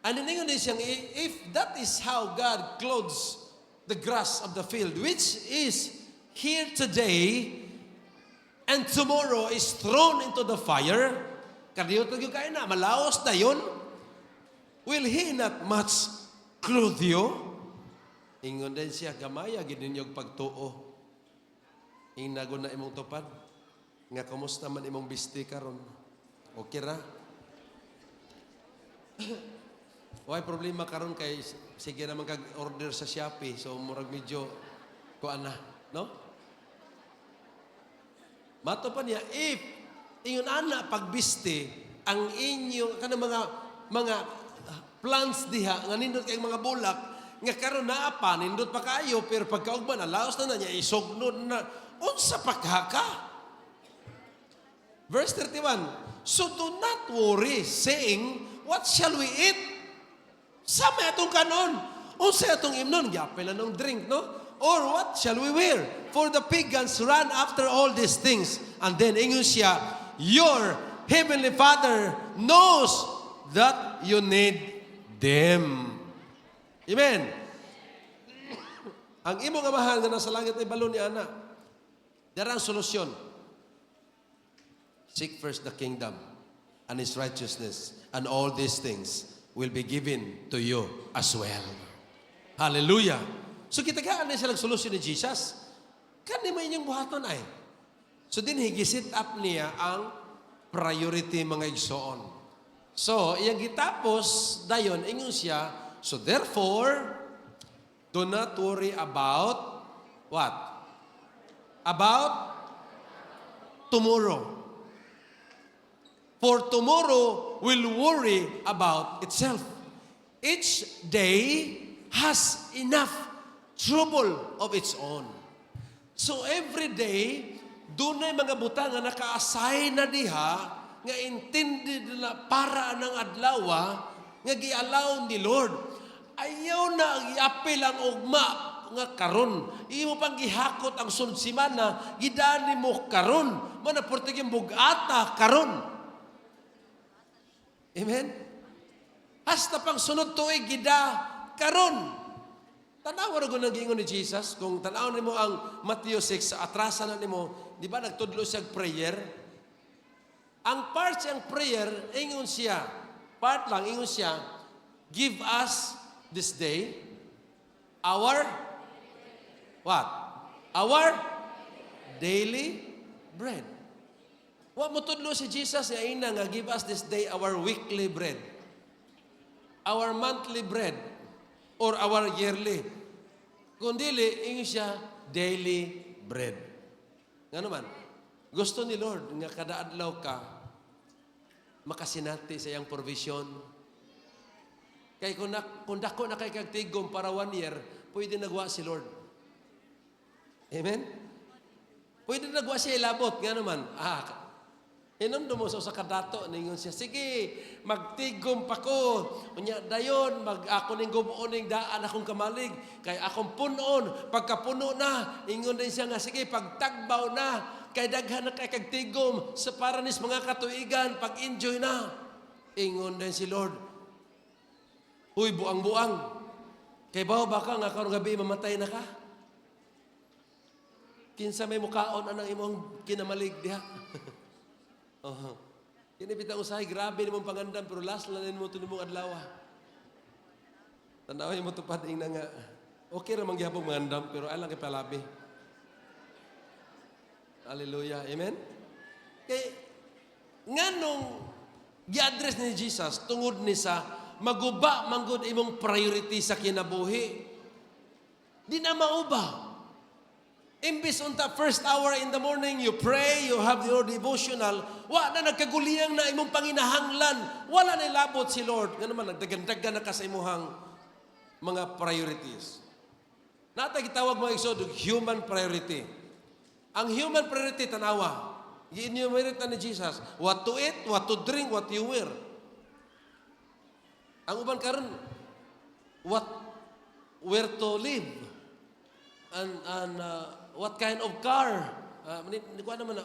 And iningon din siyang, if that is how God clothes the grass of the field, which is here today, and tomorrow is thrown into the fire, Kadiyot yung kain na, malaos na yun. Will He not much clothe you? Ingon din siya, gamaya, gininyog pagtuo. Inago na imong tupad. Nga, kumusta man imong bisti karon? Okay ra? Why problema karon kay sige naman kag-order sa Shopee. So, murag medyo kuan na. No? Mato pa niya, if ingon ana pagbiste ang inyo kanang mga plants diha nga nindot kay mga bulak nga karon naa pa nindot pa kayo pero pagkaugma na laos na niya isugnod na unsa pa ka. Verse 31. So do not worry saying, what shall we eat? Sa may atong kanon. Unsa atong imnon gyapel na ng drink, no? Or what shall we wear? For the pagans run after all these things. And then ingon siya, your heavenly Father knows that you need them. Amen. Ang imong amahan nga nasa langit ay balon ni ana. Darang solusyon. Seek first the kingdom and His righteousness, and all these things will be given to you as well. Hallelujah. So kita gaan na silang solusyon ni Jesus. Kani may inyong buhaton ay. So din higisit up niya ang priority mga igsoon. So, iyang gitapos, dayon, ingon siya, so therefore, do not worry about what? About tomorrow. For tomorrow will worry about itself. Each day has enough trouble of its own. So every day, doon na mga butang nga naka-assign na diha, nga intended na para ng adlawa, nga gi-allow ni Lord. Ayaw na ang iapil ang ugma nga karon. Imo pang gihakot ang sunod simana, gidani mo karon. Manaportiging bugata karon. Amen? Hasta pang sunod tuig gida karon. Tanaw ra gud nang giingon ni Jesus kung tanaw nimo ang Matthew 6 sa atrasan na nimo, di ba nagtudlo siya prayer? Ang part siyang prayer ingon siya, part lang ingon siya, give us this day our what? Our daily bread. Wa mo tudlo si Jesus nga ina nga give us this day our weekly bread. Our monthly bread or our yearly. Kundili, ingon siya, daily bread. Nga naman, gusto ni Lord nga kada adlaw ka, makasinati sa iyang provision. Kaya kung dako na kay kagtigom para 1 year, pwede nagwa si Lord. Amen? Pwede nagwa siya ilabot. Nga naman, inamdo mo sa kadato, ningon siya, sige, magtigom pa ko. Unya, dayon, ako ning gumuon ning daan akong kamalig. Kay akong punon, pagkapuno na, ingon din siya nga, sige, pagtagbaw na, kay daghan na kay kagtigom, sa paranis mga katuigan, pag-enjoy na. Ingon din si Lord, huy, buang-buang. Kay bawa baka nga karong gabi mamatay na ka. Kinsa may mukaon anang imong kinamalig diha. Kini bitang usahay, grabe nimong pangandam, pero last lang mo ito nimong adlaw. Tanawin mo tupad ing na nga, okay ramang gihapong mangandam, pero alang kay palabi. Hallelujah. Amen? Kay, nga nung gi-address ni Jesus, tungod ni sa, maguba manggod imong priority sa kinabuhi. Di na mauba. Imbis unta first hour in the morning, you pray, you have your devotional, wa na nagkaguliyang na imong panginahanglan, wala na ilabot si Lord. Nga naman, nagdagan-dagan na ka sa imuhang mga priorities. Natay gitawag mga igsod, human priority. Ang human priority, tanawa, i-enumerate na ni Jesus, what to eat, what to drink, what you wear. Ang uban karon, where to live, and what kind of car,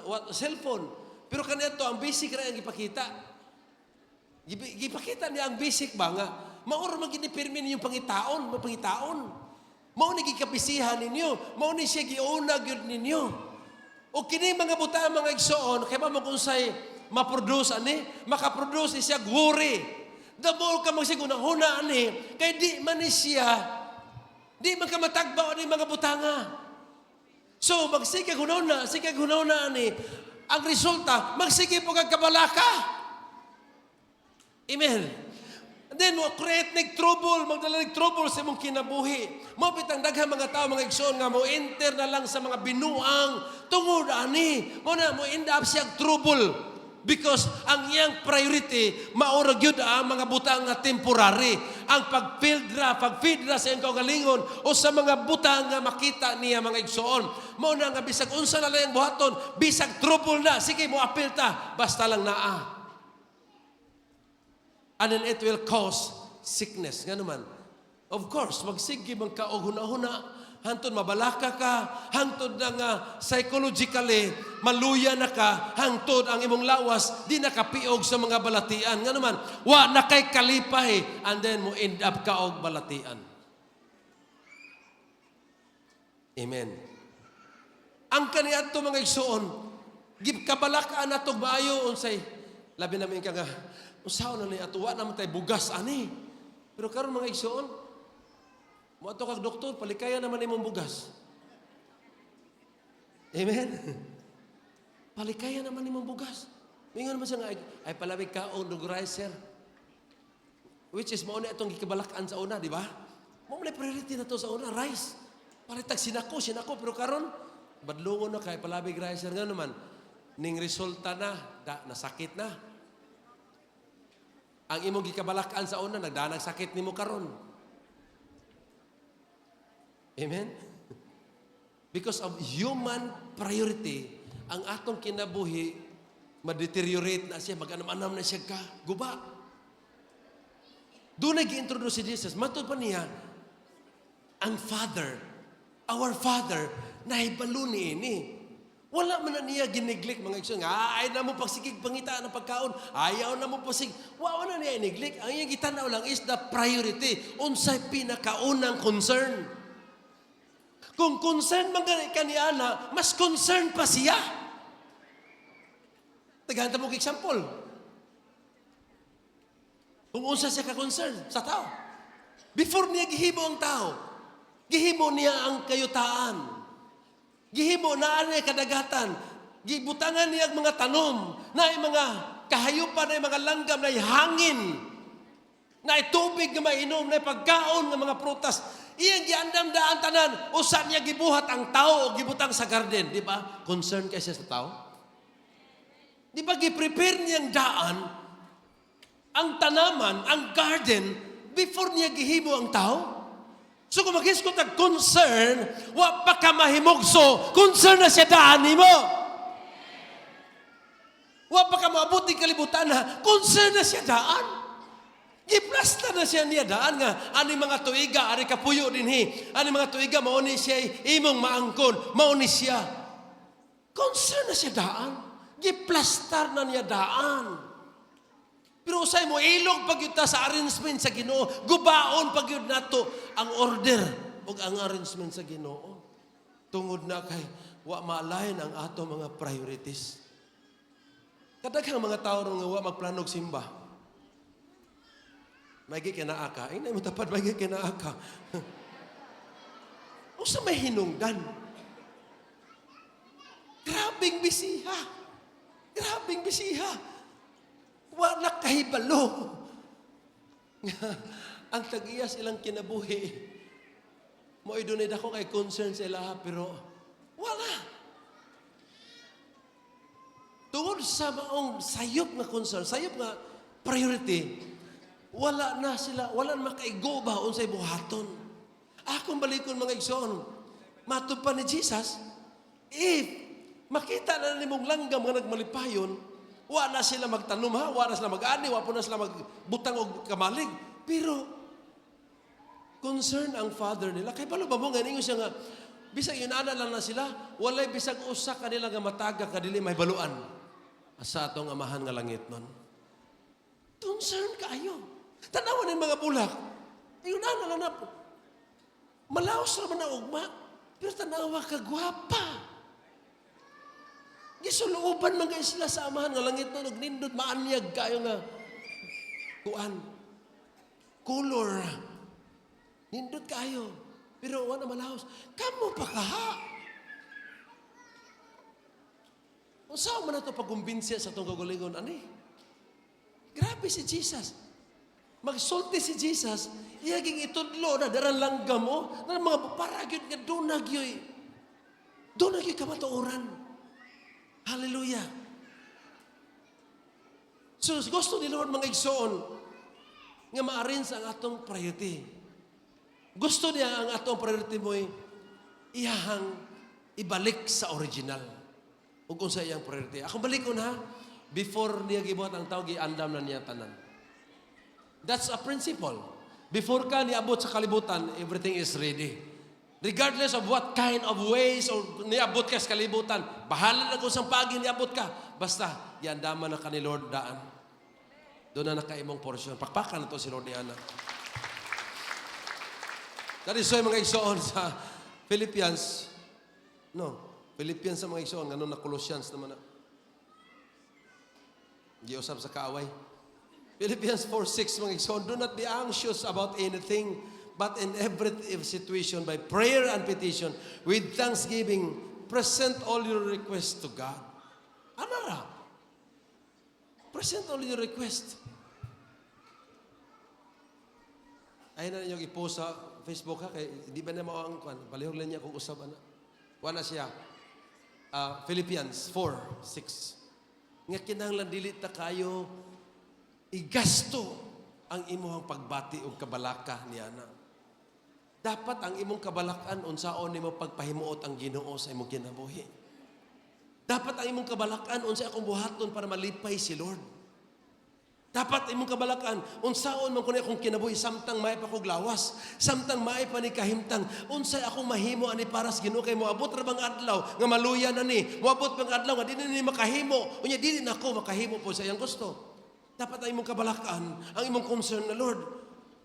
what cellphone. Pero kanito ang basic ra ang ipakita. Gipakita niya ang basic ba nga, maor man ginipirmi ninyong pangitaon. Mao ni gikapisihan ninyo, mao ni siya giuna gyud ninyo. O kini mga buta mga igsoon, kay ba magunsay maproduce ani, makaproduce siya worry. The more ka magsigunahuna ani, kay di man ni siya, di man ka matagbaw ani mga butanga. So, magsige hunahuna ani, ang resulta, magsige po kag kabalaka. Amen. And then, mo create trouble, magdala trouble sa imong kinabuhi. Mo bitang daghang mga tao, mga igsoon nga, mo enter na lang sa mga binuang tungod ani. Mo na, mo end up siya trouble. Because ang iyang priority, maurag yun ang mga butang nga temporary. Ang pag-feed ra sa iyang kaugalingon o sa mga butang nga makita niya mga igsoon. Mo na nga, bisag unsa na lang buhaton, bisag trouble na, sige mo apil ta, basta lang naa. And then it will cause sickness. Nga naman. Of course, magsige man ka o huna-huna, hantod mabalaka ka, hantod na nga psychologically, maluya na ka, hantod ang imong lawas, di nakapiog sa mga balatian. Nga naman, wa na kay kalipay, and then mo end up ka og balatian. Amen. Ang kaniadto mga igsoon, gibkabalakaan natog maayo unsay labi namin ka nga usaw na ni atuwa naman tayo bugas ani. Pero karon mga igsoon, mo ato kag doktor palikaya naman imong bugas. Amen. Palikaya naman imong bugas. Mingon man siya nga ay palabig ka o ricer. Which is mao ni atong gikabalakan sa una, di ba? Mao na priority na to sa una, rice. Paritag sinako pero karon badlungon na kay palabig ricer nga naman. Ning resulta na, nasakit na. Ang imong gikabalakan sa una, nagdanag sakit nimo karon. Amen? Because of human priority, ang atong kinabuhi, ma-deteriorate na siya, mag-anam-anam na siya ka, guba. Doon nag-introduce si Jesus. Matod pa niya, ang Father, our Father, nahibalo ni ini. Wala man na niya giniglik mga igsoon. Ay na mo pagsigig pangita ng pagkaon. Ayaw na mo pasig. Wala na niya iniglik. Ang iyang gitanaw lang is the priority. Unsay pinakaunang concern. Kung concern man kaniana, mas concern pa siya. Tagahanta mo example. Kung unsa siya ka-concern sa tao. Before niya gihimo ang tao, gihimo niya ang kayutaan. Gihimo na anay kadagatan. Gibutangan niya ang mga tanom, na mga kahayupan, na mga langgam, na hangin, na tubig na mainom, na pagkaon ng mga prutas. Iyang giandam daan tanan, usan niya gibuhat ang tao o gibutang sa garden. Di ba? Concern kayo siya sa tao? Di ba giprepare niyang daan, ang tanaman, ang garden, before niya gihimo ang tao? So kung mag-iskot ang concern, wa pa ka mahimugso, concern na siya daan mo. Wa pa ka maabuti kalibutan na, concern na siya daan. Giplasta na siya niya daan nga, ani mga tuiga, ani kapuyo din ani mga tuiga, mauni siya, imong maangkon, mauni siya. Concern na siya daan. Giplastar na niya daan. Pero usay mo, ilog pagyuta sa arrangement sa Ginoo. Gubaon pagyud nato ang order o ang arrangement sa Ginoo. Tungod na kay wa maalayan ang ato mga priorities. Kadaghang mga tao nga wa magplanog simba. May gikinaa ka. Ay, mo tapad, may gikinaa ka. Usa may hinungdan. Grabing bisiha. Grabing bisiha. Wala kahibalo. Ang tag-iyas ilang kinabuhi. Mo idunid ako kay concern sila, pero wala. Tungod sa maong sayop na concern, sayop na priority, wala na sila, wala na makaigo ba unsay buhaton. Akong balikon mga igsoon, matod pa ni Jesus, if makita na nimong langgam nga nagmalipayon, wa na sila magtanom ha, wa na sila mag-ani, wa po na sila magbutang og kamalig. Pero, concern ang Father nila. Kaya pala ba mo, ganingo siya nga, bisag inana lang na sila, walay bisag usa kanila nga mataga, kadili may baluan. Asa atong amahan nga langit nun. Concern kayo. Tanawan ng mga bulak. Inana lang na po. Malaos naman na ugma, pero tanawa ka gwapa. Gisuluban man kayo sila sa amahan nga langit no nagnindot maanyag kayo nga kuan. Color. Nindot kayo. Pero wala malahos. Kamo pa kaha. Unsa man nato pagkumbinsiya sa tong kagalingon ani? Grabe si Jesus. Magsulti si Jesus, iyaging itudlo na daran langgam mo, na mga paragyod nga dunagyoy. Dunagyoy kamatuoran. Hallelujah. So gusto ni Lord mga igsoon nga ma-arrange ang atong priority. Gusto niya ang atong priority mo iyahang ibalik sa original. Ug kung sa iyang priority. Ako balikon ha, before niya gibuhat ang tao, giandam na niya tanan. That's a principle. Before ka niabot sa kalibutan, everything is ready. Regardless of what kind of ways or niabot ka sa kalibutan, bahala na kung saan pagi niabot ka. Basta, iandaman na ka ni Lord daan. Doon na nakaimong portion. Pakpakan na to si Lord ni Ana. That is why mga igsoon sa Philippians, Philippians sa mga igsoon, ganun na Colossians naman na. Giusap sa kaaway. Philippians 4:6 mga igsoon, do not be anxious about anything, but in every situation, by prayer and petition, with thanksgiving, present all your requests to God. Ano na? Present all your requests. Ayun na niyo i-post sa Facebook ha, kaya hindi ba na mawang kwan? Palihog lang niya kung usap na. Wala siya. Philippians 4:6. Nga kinahanglan dili ta kayo igasto ang imuhang pagbati o kabalaka niya na. Dapat ang imong kabalakan unsaon nimo pagpahimuot ang Ginoo sa imong kinabuhi. Dapat ang imong kabalakan unsa akong buhaton para malipay si Lord. Dapat imong kabalakan unsaon man kun akong kinabuhi samtang may pa kog lawas, samtang may pa ni kahimtang, unsay akong mahimo ani para sa Ginoo kay moabot ra bang adlaw nga maluyan ani, moabot bang adlaw nga dili ni makahimo, unya dili nako makahimo po sa iyang gusto. Dapat ang imong kabalakan, ang imong concern na Lord,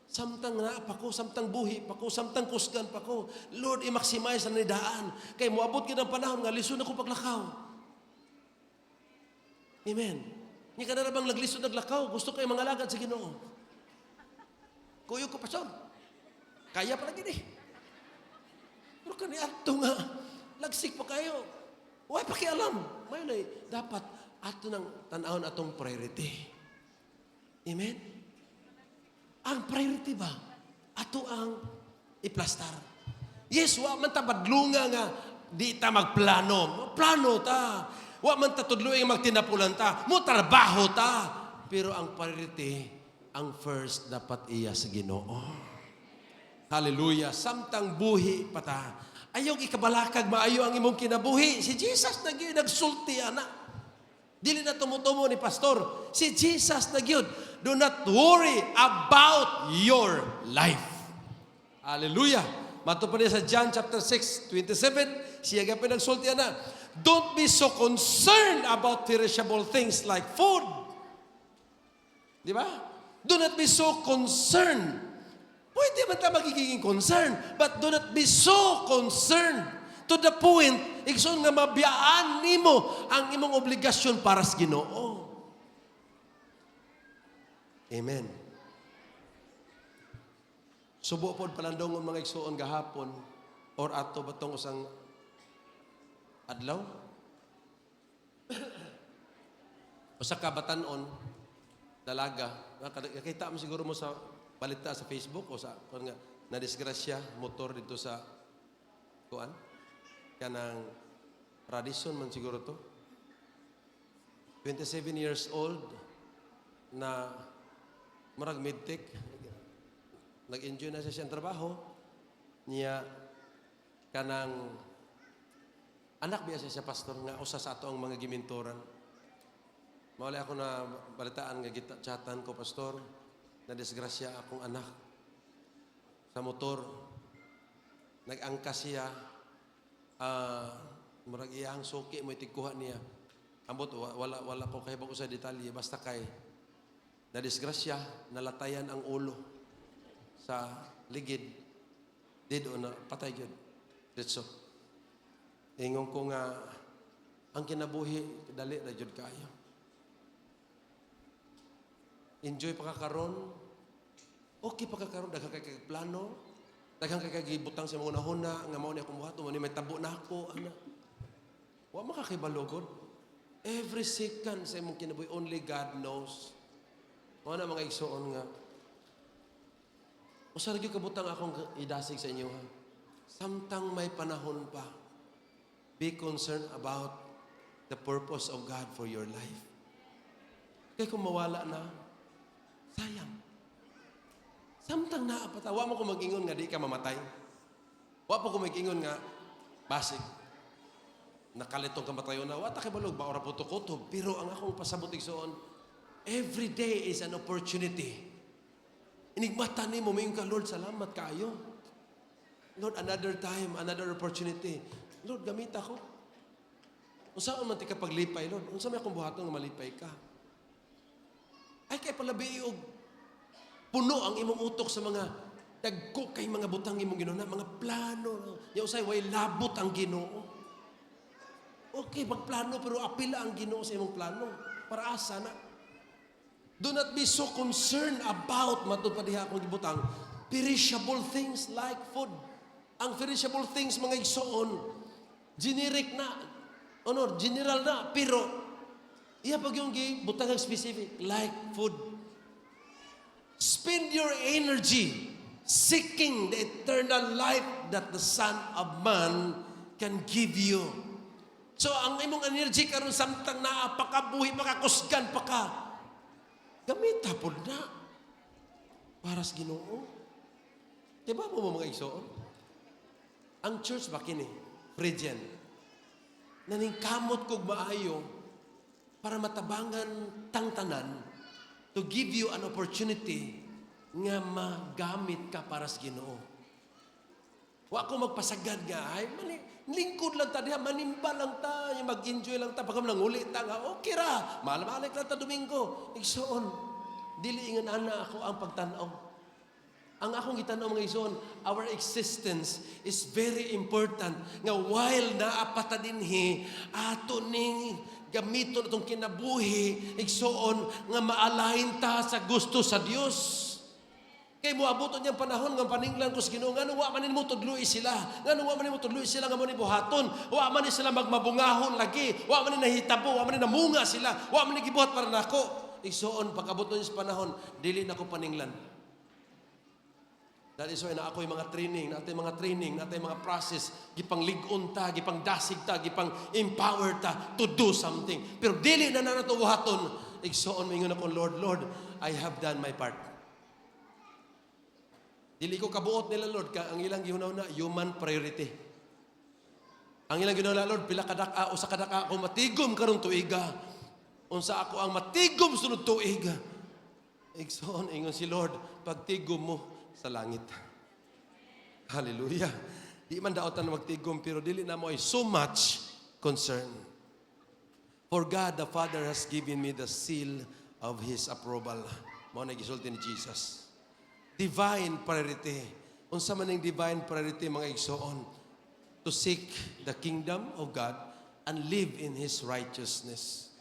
samtang na pa ko, samtang buhi pa ko, samtang kusgan pa ko, Lord, i-maximize ang nidaan. Kay moabot gid ang panahon nga lisod ako paglakaw. Amen. Ni ka na bang naglisod naglakaw, gusto kayo mga alagad sa Ginoo. Kuyo ko pastor. Kaya pa lagi ni. Pero kani adto nga lagsik pa kayo. Way pakialam. May na dapat ato nang tan-awon atong priority. Amen? Ang priority ba? Ato ang iplastar. Yes, wa man ta badlunga nga di ta magplano. Plano ta. Wa man ta tudloy magtinapulan ta. Mo trabaho ta. Pero ang priority, ang first dapat iya sa Ginoo. Hallelujah. Samtang buhi pa ta. Ayaw ikabalakag maayo ang imong kinabuhi. Si Jesus nagsulti ana. Dili na tumutumo ni pastor. Si Jesus nagyud. Do not worry about your life. Hallelujah. Mato pa niya sa John chapter 6, 27. Siya nga pinagsulti na. Don't be so concerned about perishable things like food. Di ba? Do not be so concerned. Pwede man ta magiging concerned, but do not be so concerned to the point, ikson nga mabiyaan nimo ang imong obligasyon para sa Ginoo. Amen. Subo pod palandongon mga igsoon gahapon or ato batong usang adlaw. Usa ka batan-on dalaga, nakita mo siguro mo sa balita sa Facebook o sa kung nga nadisgrasya motor dito sa kuan kanang Radisson man siguro to. 27 years old na murag medtech. Nag-enjoy na siya siyang trabaho. Niya kanang anak biya siya pastor nga usa sa ato ang mga giminturan. Mawala ako na balitaan nga chatan ko pastor na disgrasya akong anak sa motor. Nag-angkas siya murag iyang suki mo itigkuha niya. Ambot wala ko kay bago sa detalye basta kay na disgrasya nalatayan ang ulo sa ligid did o na patay gyud. Ditso. Ingon ko nga ang kinabuhi, dali na jud kayo. Enjoy pa ka karon. Okay pa ka karon, daghang kay plano. Daghang kay gibutang sa mga nahuna, nga mao ni akong buhaton, ni may tabo na ako, ana. Wa makakibalogod. Every second sa imong kinabuhi, only God knows. Mao na mga igsoon nga. Usa ra gyud kabutang akong idasig sa inyo ha. Samtang may panahon pa, be concerned about the purpose of God for your life. Kaya kung mawala na, sayang. Samtang naapata, wa mo ko mag-ingon nga di ka mamatay. Wa po ko mag-ingon nga, basig. Nakalitong kamatayon na, wata kay balog, ba ora po tukotob. Pero ang akong pasabot igsoon, every day is an opportunity. Inigmata ni mo, mayon ka, Lord, salamat kayo. Lord, another time, another opportunity. Lord, gamit ako. Unsa man ti ka paglipay, Lord? Unsa may akong buhaton nga malipay ka? Ay kay palabi og puno ang imong utok sa mga dagko kay mga butang imong Ginoo na mga plano. Ya usay way labot ang Ginoo. Okay, magplano pero apila ang Ginoo sa imong plano. Para asa na? Do not be so concerned about matupad diha akong gibutang perishable things like food. Ang perishable things mga igsoon generic na general na pero iya pag yung butang specific like food. Spend your energy seeking the eternal life that the Son of Man can give you. So ang imong energy karon samtang naa pakabuhi makakusgan pa ka. Gamit hapon na para sa Ginoo. Diba mo mga igsoon? Ang church ba kini? Phrygian. Naningkamot kog maayo para matabangan tangtanan to give you an opportunity nga magamit ka para sa Ginoo. Wa ko magpasagad nga, ay, lingkod lang ta diha, manimba lang ta, mag-enjoy lang ta, pagka nanguli ta nga, okay ra, malamalik lang ta Domingo. Igsoon, dili ingon ana ako ang pagtanaw. Ang akong gitanaw mga igsoon, our existence is very important. Nga while naapata dinhi, ato ning gamiton itong kinabuhi, igsoon, nga maalahin ta sa gusto sa Dios. Kay moabuton niyang panahon nga paninglan ko sa Ginoo ngano wa man nimo tudloy sila. Ngano wa man nimo tudloy sila nga mo ni buhaton. Wa man ni sila magmabungahon lagi. Wa man ni nahitabo, wa man ni namunga sila. Wa man ni gibuhat para nako. Igsoon pagabot niya sa panahon, dili nako paninglan. That is why na ako'y mga training, natay mga process, gipang ligon ta, gipang dasig ta, gipang empower ta to do something. Pero dili na nato buhaton. Igsoon mingon ako, Lord, I have done my part. Dili ko kabuot nila, Lord, ang ilang gihunaw na human priority. Ang ilang gihunaw na, Lord, pila kadaka o sa kadaka ako matigom karong tuiga. Unsa ako ang matigom sunod tuiga. Igsoon, ingon si Lord, pagtigom mo sa langit. Hallelujah. Di man daotan na magtigom, pero dili na mo ay so much concern. For God the Father has given me the seal of His approval. Mao na gisulti ni Jesus. Divine priority. Unsa man ning divine priority mga igsoon? To seek the kingdom of God and live in His righteousness.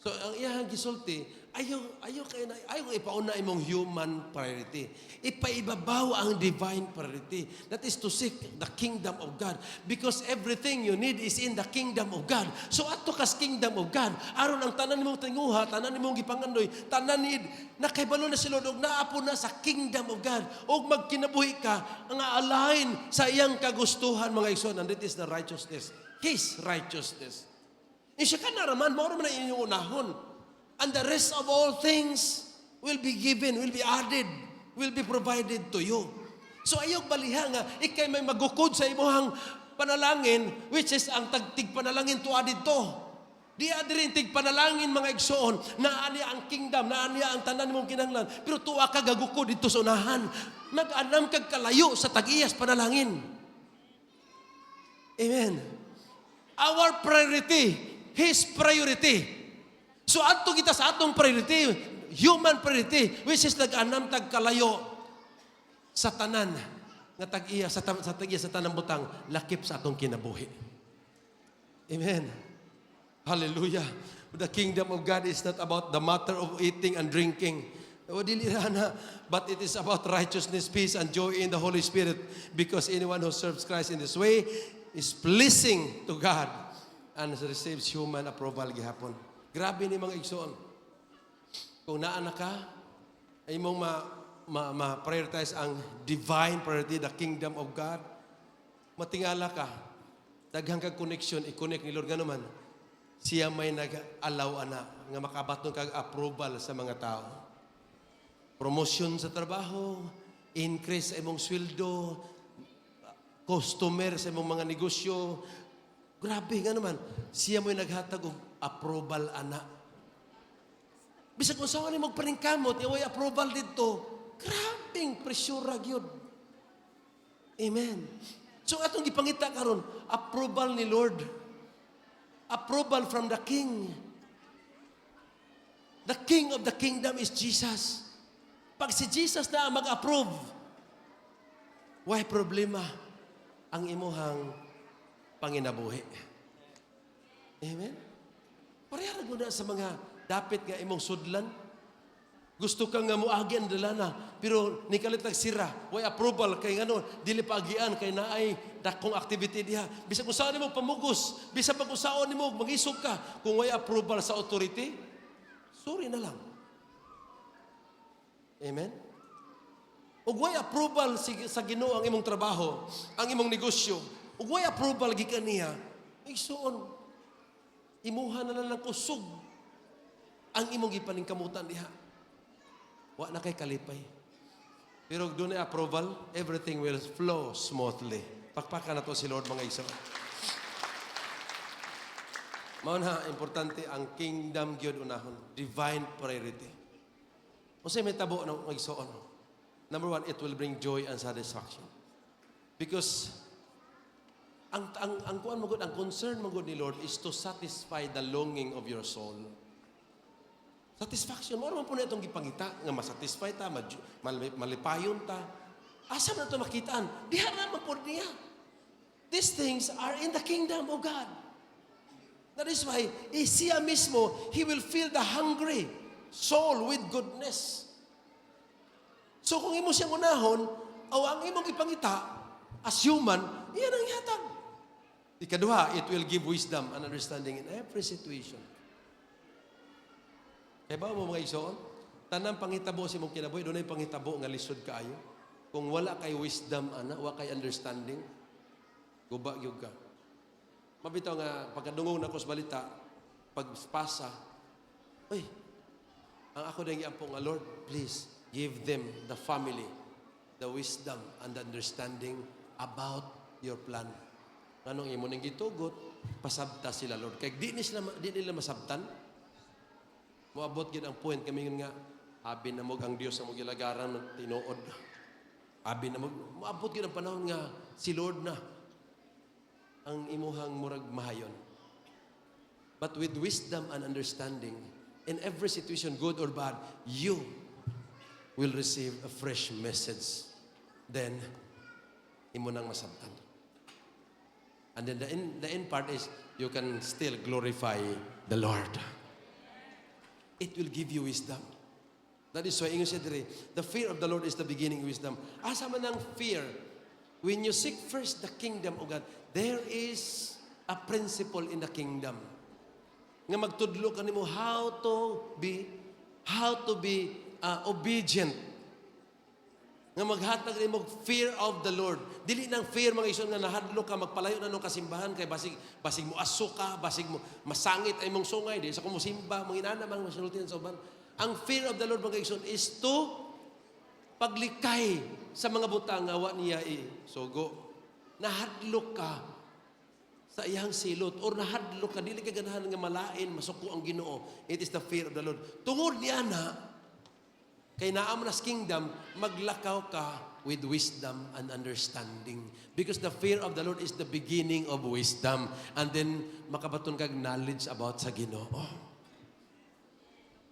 So ang iyang gisulti, ayaw ipauna imong human priority. Ipaibabaw ang divine priority. That is to seek the kingdom of God. Because everything you need is in the kingdom of God. So ato kas kingdom of God, aron ang tanan nimong tinguha, tanan nimong gipangandoy, tanan need nakaibalo na si Lord og naapo na sa kingdom of God. Og magkinabuhi ka nga align sa iyang kagustuhan mga igsoon, and it is the righteousness. His righteousness. Isya ka na raman, maura man na inyong unahon. And the rest of all things will be given, will be added, will be provided to you. So ayog baliha nga, ikay may magukod sa imuhang panalangin, which is ang tagtig panalangin tuwa dito. Di adirin tig panalangin mga igsoon, naani ang kingdom, naani ang tanan mong kinahanglan, pero tuwa ka gagukod dito sa unahan. Mag-anam kag kalayo sa tag-iyas panalangin. Amen. Our priority, His priority. So ato kita sa atong priority, human priority, which is nag-anam tagkalayo sa tanan nga tag-iya sa tag-iya sa tanang butang lakip sa atong kinabuhi. Amen. Hallelujah. The kingdom of God is not about the matter of eating and drinking. O, dili ra na. But it is about righteousness, peace, and joy in the Holy Spirit. Because anyone who serves Christ in this way is pleasing to God and receives human approval gihapon. Grabe ni mga igsoon. Kung naana ka, ay mong ma-prioritize ang divine priority, the kingdom of God. Matingala ka, daghang kag connection, i-connect ni Lord nga naman. Siya may nag-allow ana nga makabaton kag approval sa mga tao. Promotion sa trabaho, increase sa imong sweldo, customer sa imong mga negosyo. Grabe nga naman, siya may naghatag og approval ana. Bisag kung saan ni magpaningkamot, iway approval dito. Grabing presyura gyud. Amen. So atong gipangita karon, approval ni Lord. Approval from the King. The King of the kingdom is Jesus. Pag si Jesus na mag-approve, why problema ang imuhang panginabuhi. Amen? Parehara mo na sa mga dapit nga imong sudlan. Gusto kang nga muagi ang dalana, pero nikalitag sira. Why approval kay ngano, dili paagian kay naay dakong activity diha. Bisag kung saan mo pamugos, bisag pag usaon nimo mangisog ka, kung why approval sa authority, sorry na lang. Amen? Ug way approval sa Ginoo ang imong trabaho, ang imong negosyo. Ug way approval gikan niya, igsuon. Imuha na lang kusog ang imong gipaningkamutan diha. Wa na kay kalipay. Pero doon ay approval, everything will flow smoothly. Pakpakan na to si Lord mga isa. Mao na importante ang kingdom gyud unahon, divine priority. Unsay may tabo ng igsoon? Number one, it will bring joy and satisfaction. Because ang kuan mo gud, ang concern mo gud ni Lord is to satisfy the longing of your soul. Satisfaction mo naman po na itong gipangita nga masatisfy ta, malipayon ta. Asa na ito makitaan? Diha naman po niya. These things are in the kingdom of God. That is why, siya mismo, He will fill the hungry soul with goodness. So kung imo siyang unahon, o ang imong ipangita, as human, iyan ang ihatag. Ikaduha, it will give wisdom and understanding in every situation. Kaya ba mo mga igsoon? Tanang pangitabo si mong kinabuhi, doon ay pangitabo nga lisod kaayo. Kung wala kay wisdom, wala kay understanding, guba gyud ka. Mabitaw nga, pagkadungog na ko sa balita, pagpasa, ang ako dahil po nga, Lord, please, give them, the family, the wisdom and the understanding about your plan. Anong imo nang gitugot, pasabta sila, Lord. Kaya di nila masabtan. Moabot gid ang point kami nga, abi na mo ang Dios ang mo gilagaran tinuod. Abi na mo, moabot gid ang panahon nga si Lord na ang imuhang murag mahayon. But with wisdom and understanding, in every situation, good or bad, you will receive a fresh message. Then, imo nang masabtan. And then the end part is, you can still glorify the Lord. It will give you wisdom. That is why, ingon siya diri, the fear of the Lord is the beginning of wisdom. Asa man ang fear, when you seek first the kingdom of God, there is a principle in the kingdom. Nga magtudlo kanimo how to be obedient. Nga maghatag nimo fear of the Lord. Dili nang fear mga ison nga nahadlo ka magpalayo na nung kasimbahan kay basig mo aso ka, basig mo masangit ay mong sungay di sa kumusimba, manginana man masultihan sa uban. Ang fear of the Lord mga ison is to paglikay sa mga butang nga wa niya sugo. Nahadlo ka sa iyang silot or nahadlo ka dili ka ganahan nga malain masuko ang Ginoo. It is the fear of the Lord. Tungod niya na kay naam nas kingdom, maglakaw ka with wisdom and understanding. Because the fear of the Lord is the beginning of wisdom. And then, makabaton kag knowledge about sa Ginoo.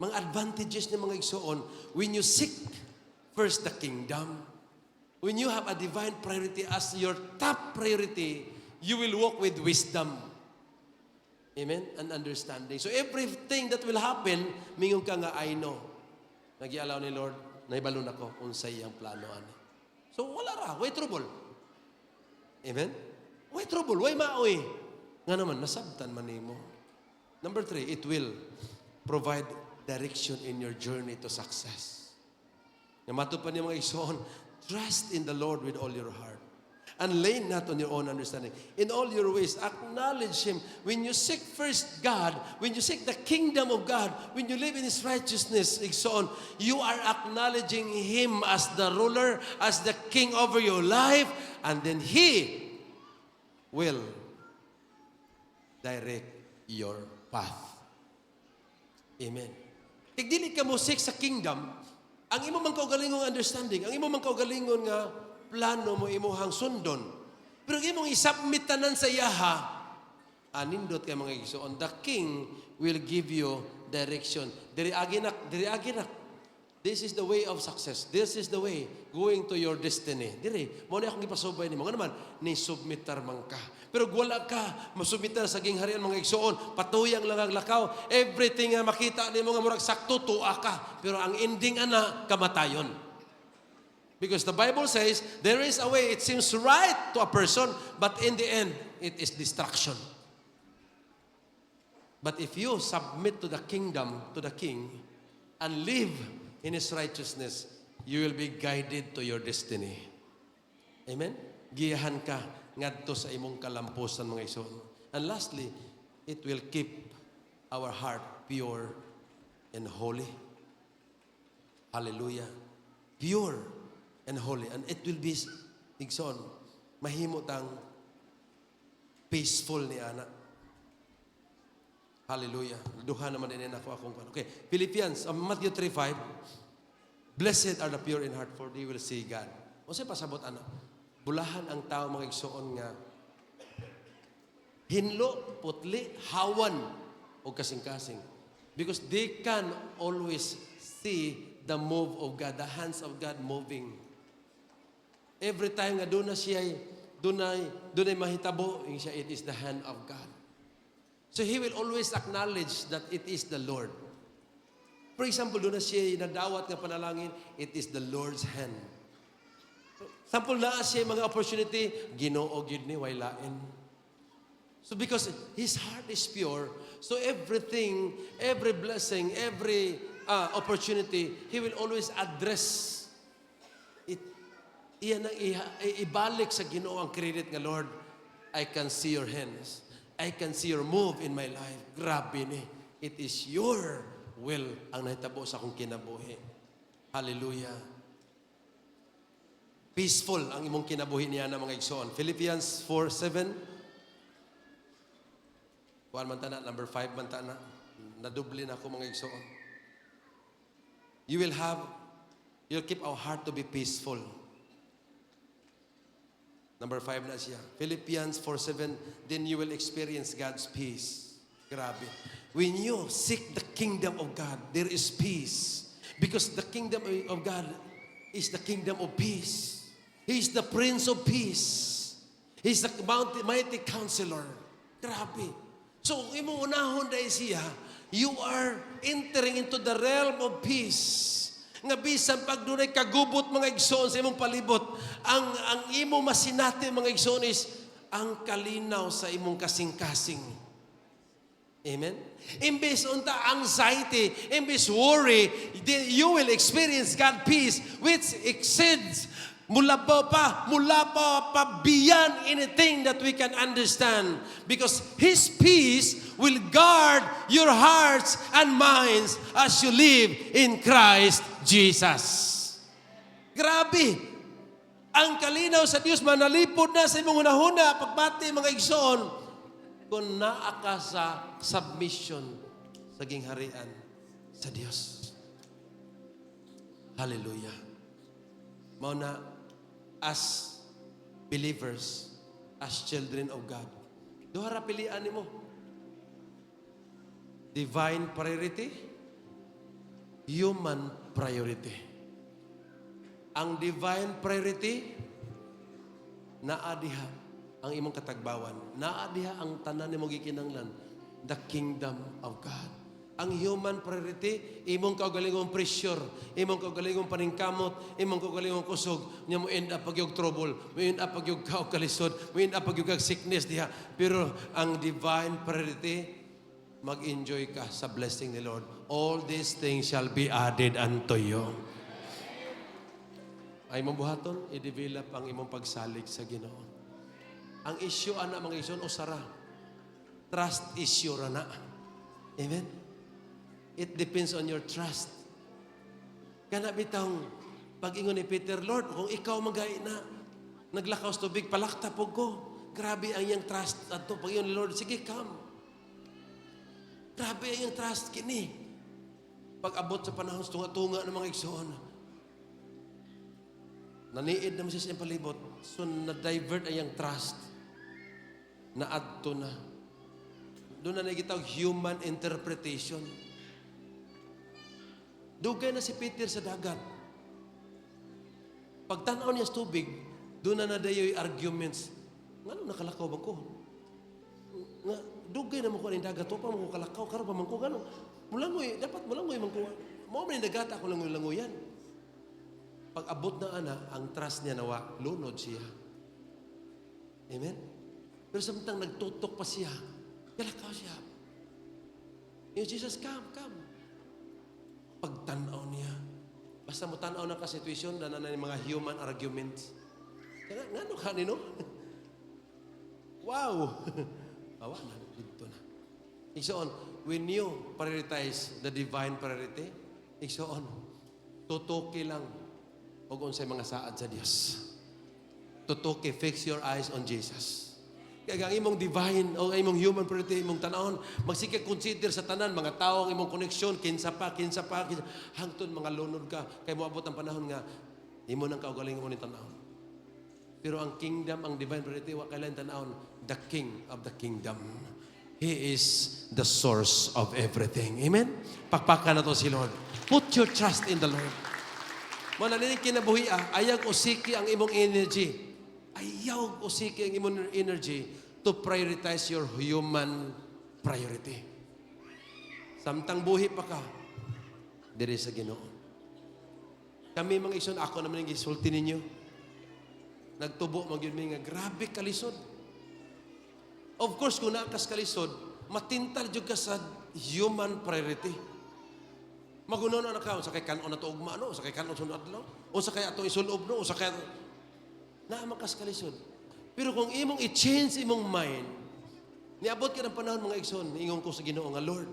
Mga advantages ng mga igsoon, when you seek first the kingdom, when you have a divine priority as your top priority, you will walk with wisdom. Amen? And understanding. So everything that will happen, mingon ka nga, I know. Nag-ialaw ni Lord, naibalon ako, unsay ang plano ani. So wala ra, way trouble. Amen? Way trouble, way maoy. Nga naman, nasabtan man nimo. Number 3, it will provide direction in your journey to success. Nga matupad niya mga igsoon, trust in the Lord with all your heart. And lean not on your own understanding. In all your ways, acknowledge Him. When you seek first God, when you seek the kingdom of God, when you live in His righteousness, igsoon, you are acknowledging Him as the ruler, as the king over your life, and then He will direct your path. Amen. Tigdili ka mo seek sa kingdom, ang imo man kaugalingong understanding, ang imo man kaugalingon nga plano mo imuhang sundon. Pero imong isubmit tanan sa iyaha, anindot kay mga igsoon, the king will give you direction. Diri aginak. This is the way of success. This is the way going to your destiny. Diri, mo na akong ipasubay nimo. Nga naman, ni submitar man ka. Pero wala ka, masubitar sa gingharian mga igsoon, patuyang lang ang lakaw. Everything nga makita nimo nga murag sakto, tuwa ka. Pero ang ending ana, kamatayon. Because the Bible says, there is a way, it seems right to a person, but in the end, it is destruction. But if you submit to the kingdom, to the king, and live in His righteousness, you will be guided to your destiny. Amen? Giyahan ka ngadto sa imong kalampusan mga igsoon. And lastly, it will keep our heart pure and holy. Hallelujah. Pure and holy. And it will be, igsoon, mahimo tang peaceful ni ana. Hallelujah. Duha naman din ako akong kan. Okay, Philippians, Matthew 3:5. Blessed are the pure in heart, for they will see God. O sa pasabot ana, bulahan ang tao mga igsoon nga hinlo, putli, hawan o kasing-kasing. Because they can always see the move of God, the hands of God moving. Every time nga doon na siya, doon ay mahitabo, siya, it is the hand of God. So He will always acknowledge that it is the Lord. For example, doon na siya nadawat nga panalangin, it is the Lord's hand. Sample na siya mga opportunity, Ginoo gid ni way lain. So because His heart is pure, so everything, every blessing, every opportunity, He will always address it. Iyan ang ibalik sa Ginoo ang credit nga, Lord, I can see your hands. I can see your move in my life. Grabe ni. It is your will ang nahitabo sa akong kinabuhi. Hallelujah. Peaceful ang imong kinabuhi niya na mga igsoon. Philippians 4:7. Kuan man tana, number 5 man tana. Naduble na ako mga igsoon. You'll keep our heart to be peaceful. Number 5 na siya. Philippians 4:7, then you will experience God's peace. Grabe. When you seek the kingdom of God, there is peace. Because the kingdom of God is the kingdom of peace. He is the Prince of Peace. He is the mighty counselor. Grabe. So, imong unahon dahil siya, you are entering into the realm of peace. Nga bisan pag dunay kagubot mga igsoon sa imong palibot, ang imo masinati mga igsoon is ang kalinaw sa imong kasing-kasing. Amen? Imbes unta anxiety, imbes worry, you will experience God peace which exceeds mula pa beyond anything that we can understand. Because His peace will guard your hearts and minds as you live in Christ Jesus. Grabe! Ang kalinaw sa Diyos, manalipod na sa imong hunahuna, pagbati mga igsoon, kung naa ka sa submission sa gingharian sa Diyos. Hallelujah. Mao na, as believers, as children of God, duha ra pilian nimo. Divine priority, human priority. Ang divine priority, naa diha ang imong katagbawan. Naa diha ang tanan nimo gikinahanglan. the kingdom of God. Ang human priority, imong kaugalingong pressure, imong kaugalingong paningkamot, imong kaugalingong kusog, niya mo end up pag yung trouble, mo end up pag yung kalisod, mo end up pag yung sickness diha. Pero ang divine priority, mag-enjoy ka sa blessing ni Lord. All these things shall be added unto you. Ay mong buhaton, i-develop ang imong pagsalig sa Ginoo. Ang issue, ana, mga issue, usara. Trust issue na. Amen? It depends on your trust. Kana bitang pag-ingon ni Peter, Lord, kung ikaw magay na, naglakaw sa tubig, palaktapog ko. Grabe ang iyang trust. At to, pag-ingon ni Lord, sige, come. Grabe ang iyang trust, kini. Pag-abot sa panahon, tunga-tunga ng mga igsoon. Naniid naman siya sa palibot. So, na-divert ang iyang trust. Na-adto na. Doon na nagitaw human interpretation. Dugay na si Peter sa dagat. Pagtanaw niya sa tubig, doon na nadayoy arguments. Nga nakalakaw ba ko? Nga, dugay na mo ko ang dagat. O pa mo ko kalakaw, karoon pa man ko gano'n. Mulangoy, dapat mulangoy man ko. Mo man yung dagat, ako langoy-langoyan. Pag abot na ana, ang trust niya nawa, lunod siya. Amen? Pero samtang nagtutok pa siya, kalakaw siya. Yung Jesus, come. Pagtanaw niya. Basta mo tanaw na ka-situation, na mga human arguments. Kaya nga no kanino? Wow! Awa na, dito na. Igsoon, when you prioritize the divine priority, igsoon, tutuki lang o unsay mga saad sa Dios. Tutuki, fix your eyes on Jesus. Kaya ang imong divine o imong human priority, imong tanawon, magsige consider sa tanan, mga tao, ang imong connection, kinsa pa, hangtod mga lunod ka, kay moabot ang panahon nga, imo nang kaugaling mo ni tanawon. Pero ang kingdom, ang divine priority, wa kailan tanawon, the King of the kingdom. He is the source of everything. Amen? Pakpakan na to si Lord. Put your trust in the Lord. Mananinig kinabuhi ayag usiki ang imong energy. Ayaw usiki ang imong energy to prioritize your human priority. Samtang buhi pa ka, diri sa Ginoo. Kami mga ison, ako naman yung gisulti ninyo. Nagtubo magyud mi nga grabe kalisod. Of course, kung nakas kalisod, matintal jud ka sa human priority. Magunon na ka, sa kay kanon na to ugma, no? Sa kay kanon sunod adlaw, o sa kay atong isulob, no? O sa kay makas kalisod. Pero kung imong i-change imong mind, niabot ka ng panahon mga igsoon, ingon ko sa Ginoo nga Lord,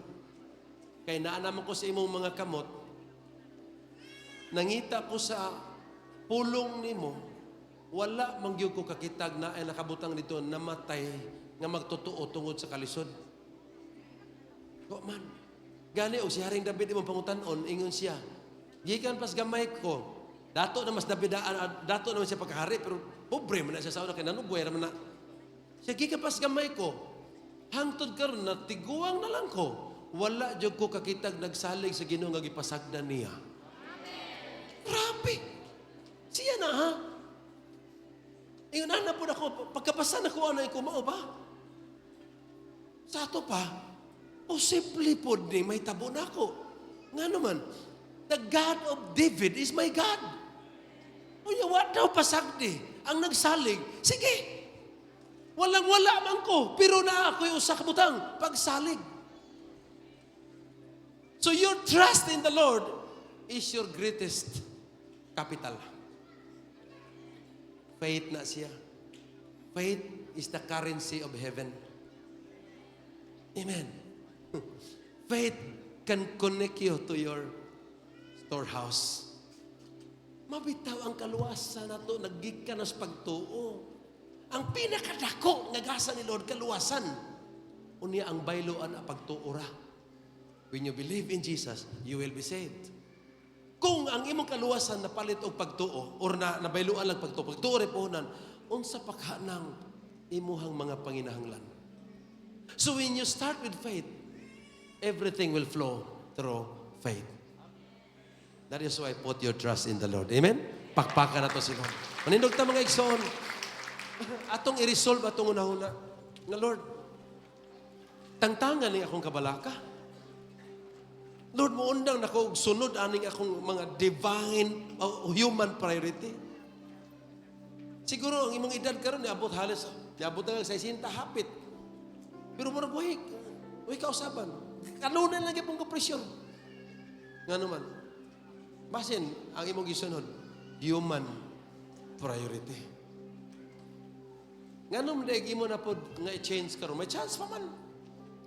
kay naa naman ko sa imong mga kamot, nangita ko sa pulong nimo, wala mangyud ko kakitag na ay nakabutang dito namatay nga magtotoo tungod sa kalisod. Ko man. Gani og si Haring David imong pangutan-on, ingon siya, gikan pas gamay ko, dato na mas Davidaan, dato naman siya pagkahari, pero pobre man na siya sa una, kaya nanugway naman na. Siya gikan pas gamay ko, hangtod karon na tiguang na lang ko, wala jud ko kakitag nagsalig sa Ginoo nga gipasagdan niya. Grabe! Siya na ha? Ingon na po ako, pagkapasan ako, ano yung kumao ba? Sa ato pa, posible po ni may tabo na ako. Nga naman, the God of David is my God. Unya, what daw pasagdi? Ang nagsalig, sige, walang-wala man ko, pero na ako yung usa ka butang, pagsalig. So your trust in the Lord is your greatest capital. Faith na siya. Faith is the currency of heaven. Amen. Faith can connect you to your storehouse. Mabitaw ang kaluwasan na ito, naggikan sa pagtuo. Ang pinakadako nga gasa ni Lord, kaluwasan. Unya ang bayloan ang pagtuora. When you believe in Jesus, you will be saved. Kung ang imong kaluwasan na palit og pagtuo, or na bayloan lang pagtuo reponan, unsa pa ka ng imuhang mga panginahanglan. So when you start with faith, everything will flow through faith. That is why put your trust in the Lord. Amen? Pakpakan na to si Lord. Manindog ta mga igsoon. Atong i-resolve atong una-una. Nga Lord, tangtangan ni akong kabalaka. Lord, mo undang nako og sunod aning akong mga divine o human priority. Siguro ang imong edad karon niabot halos niabot na lang sa 60 hapit. Pero murag way kausaban. Kanunan lang gyapon ka presyon. Ngano man. Basin ang imong gisunod, human priority. Ngano man dayeg imo na pod nga i-change karon? May chance pa man.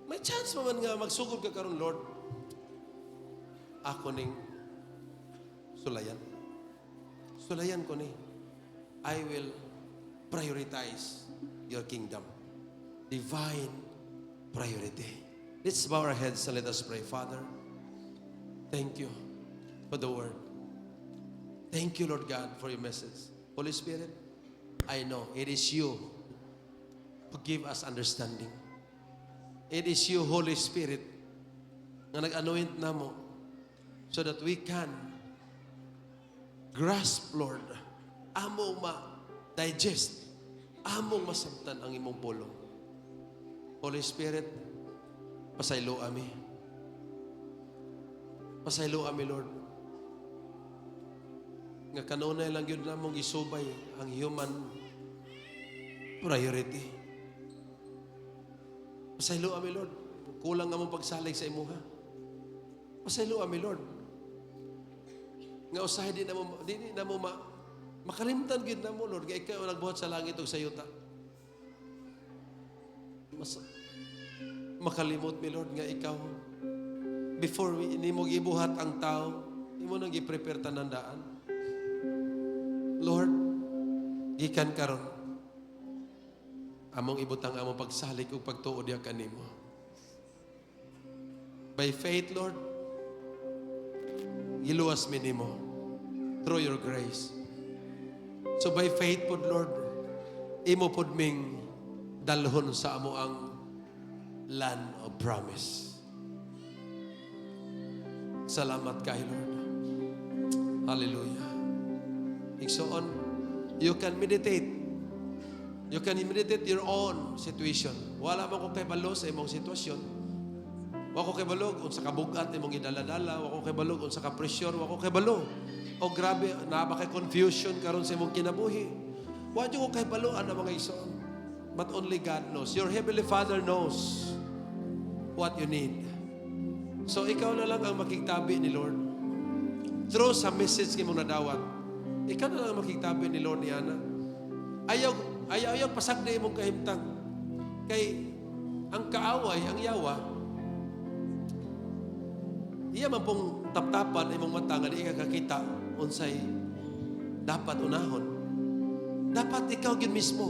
May chance pa man nga magsugod ka karon, Lord. Ako ning sulayan. Sulayan ko ni. I will prioritize your kingdom. Divine priority. Let's bow our heads and let us pray. Father, thank you for the word. Thank you, Lord God, for your message. Holy Spirit, I know it is you who give us understanding. It is you, Holy Spirit, nga nag-anoint na mo so that we can grasp, Lord, among ma-digest, among masabtan ang imong pulong. Holy Spirit, pasaylo ami. Pasaylo ami, Lord. Nga kanunay lang yun namong isubay ang human priority. Pasaylo ami, Lord. Kulang nga mong pagsalig sa imuha. Pasaylo ami, Lord. Nga usahay di na mo makalimtan gid na mo, Lord. Nga ikaw nagbuhat sa langit ug sa yuta. Makalimot mi, Lord, nga ikaw before ni mo gibuhat ang tao, imo nang gi-prepare tanandaan. Lord, gikan karon among ibutang among pagsalig ug pagtuo diha kanimo. By faith, Lord, giluwas mi nimo through your grace. So by faith pod, Lord, imo pod ming dalhon sa amo ang land of promise. Salamat kay Lord. Hallelujah. Igsoon, you can meditate. You can meditate your own situation. Wala man ko kay balo sa imong sitwasyon. Wa ko kay balog unsa ka bugat imong gidala-dala, wa ko kay balog unsa ka pressure, wa ko kay balo. O grabe, na ba kay confusion karon sa imong kinabuhi. Wa jud ko kay balo ana mga igsoon. But only God knows. Your Heavenly Father knows what you need. So ikaw na lang ang makigtabi ni Lord. Through sa message kay mo nadawat, ikaw na lang ang makigtabi ni Lord ni Ana. Ayaw pasagdi imong kahimtang. Kay ang kaaway, ang yawa, iya man pong taptapan imong mata nga di ka kakita unsay dapat unahon. Dapat ikaw gyud mismo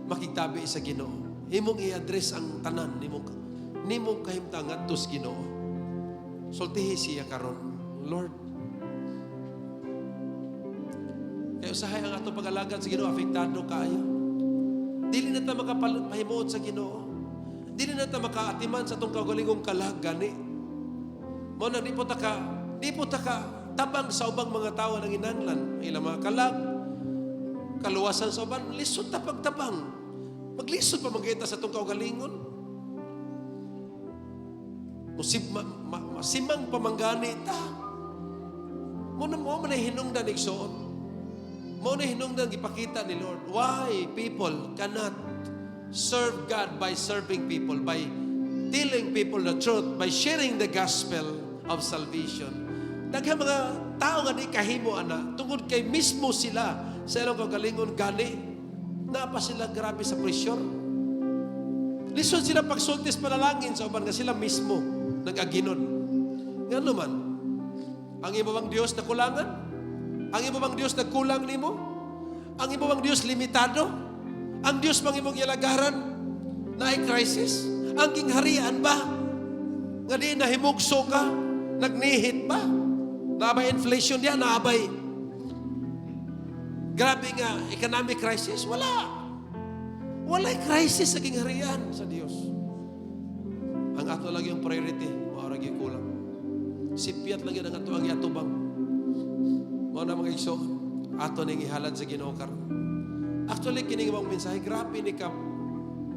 makigtabi sa Ginoo. Imong i-address ang tanan nimong kahimtang ngadto sa Ginoo. Sultihi siya karon, Lord. Kaya usahay ang ato pag-alagad sa Ginoo, apektado kaayo. Dili na ta makapahimuot sa Ginoo. Dili na ta makaatiman sa atong kaugalingong kalag gani. Mo na di po ta ka tabang sa ubang mga tawo ng inanglan, ilang mga kalag, kaluwasan sa uban, lisod ta pagtabang. Maglisod pa magkita sa itong kaugalingon. Masimang pamanggani ta. Muna mo na hinungdan igsoon. Mo na hinungdan ipakita ni Lord. Why people cannot serve God by serving people, by telling people the truth, by sharing the gospel of salvation. Daghang mga tao nga di kahimo ana, tungod kay mismo sila sa ilang kaugalingon gani, napa sila grabe sa pressure. Lisod sila pagsultis panalangin sa uban nga sila mismo nag-aginon. Ngano man, ang imo bang Dios na kulangan? Ang imo bang Dios na kulang nimo? Ang imo bang Dios limitado? Ang Dios bang imong ilagaran na ay crisis? Ang kingharian ba? Nga di nahimugso ka? Nagnihit ba? Naabay inflation diya? Naabay grabe nga economic crisis? Wala. Wala'y crisis sa kingharian sa Dios. Ang ato lang yung priority, maurag yung kulang. Sipiat lang yun ang ato ang yatubang. Mga na mga iso, ato ning ihalad sa Ginoo karon. Actually, kining mong mensahe, grabe ni ka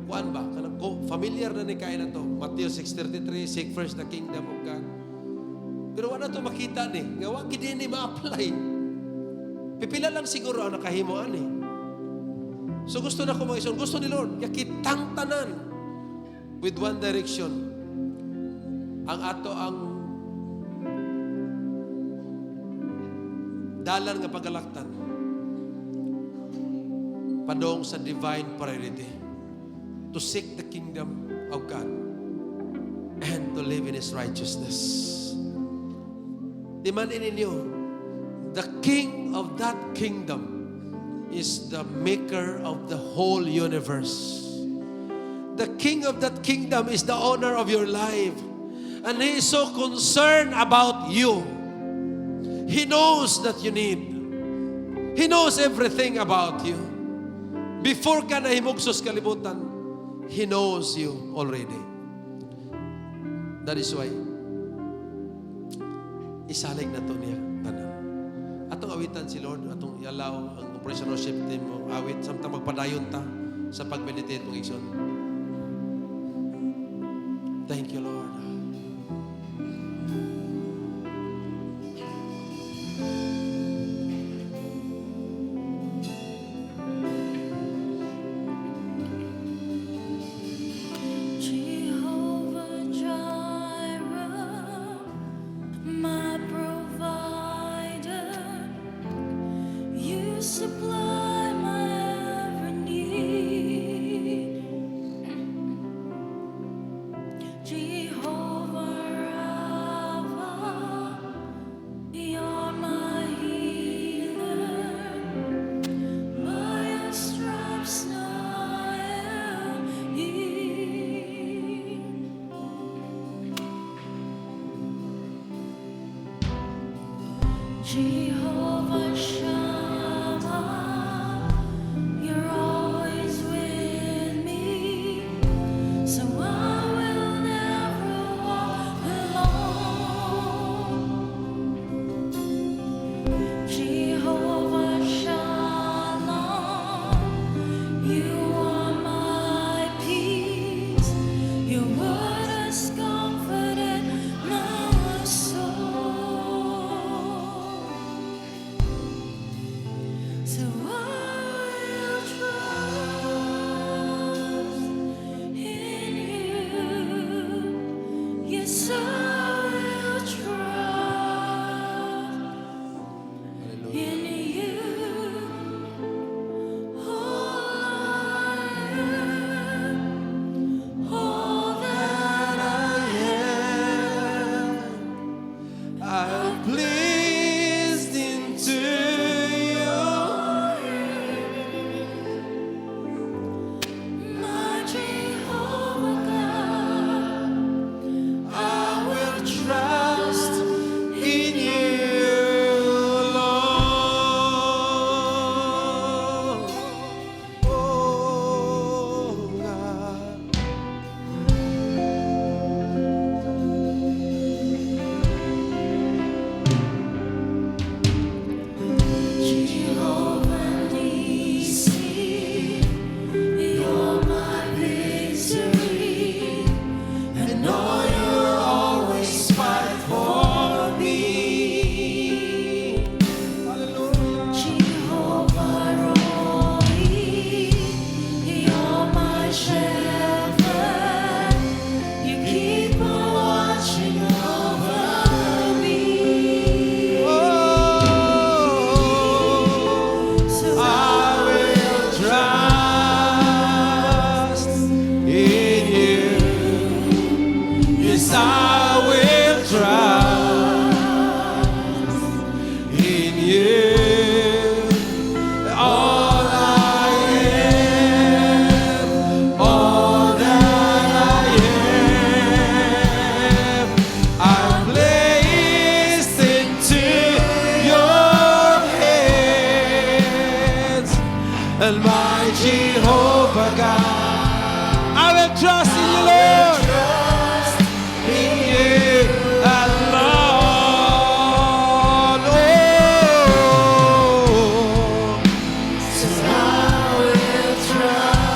kuan ba? Kanang familiar na ni kaya na to. Matthew 6:33, seek first the kingdom of God. Pero wala to makita ni. Nga wa gid ni ma-apply. Pipila lang siguro ang nakahimuan ni. So gusto na ko mga ison, gusto ni Lord, kaya kitang tanan with one direction. Ang ato ang dalan nga pagalaktan padong sa divine priority to seek the kingdom of God and to live in His righteousness. Timanin ninyo, the king of that kingdom is the maker of the whole universe. The king of that kingdom is the owner of your life. And He is so concerned about you. He knows that you need. He knows everything about you. Before ka nahimugsos kalibutan, He knows you already. That is why, isalig na to niya. Tanan. Atong awitan si Lord, atong i-allow ang operation worship team mo awit, samtang magpadayon ta sa pag-meditate mong igsoon. Thank you, Lord. Jehovah Jireh, my provider, you supply my every need. Jehovah Rapha, you're my healer. By your stripes now I am healed. Jehovah Shammah, you're always with me, so I will never walk alone. Jehovah Shalom, you are my peace. Your word has comforted my soul. So I will trust in you. Yes, I will trust in you. All that I am, I'm pleased into you. my Jehovah God, I will trust in you, Lord. Oh, God. Jehovah Nissi, you're my victory, and know you'll always fight for me. Jehovah Rohi, you're my shepherd, you keep on watching over me. So I will trust in you. Yes, I will trust in you. All I am, all that I am, I'm placed into your hands. And my Jehovah God, I will trust in you, Lord. In you alone. Oh, I will trust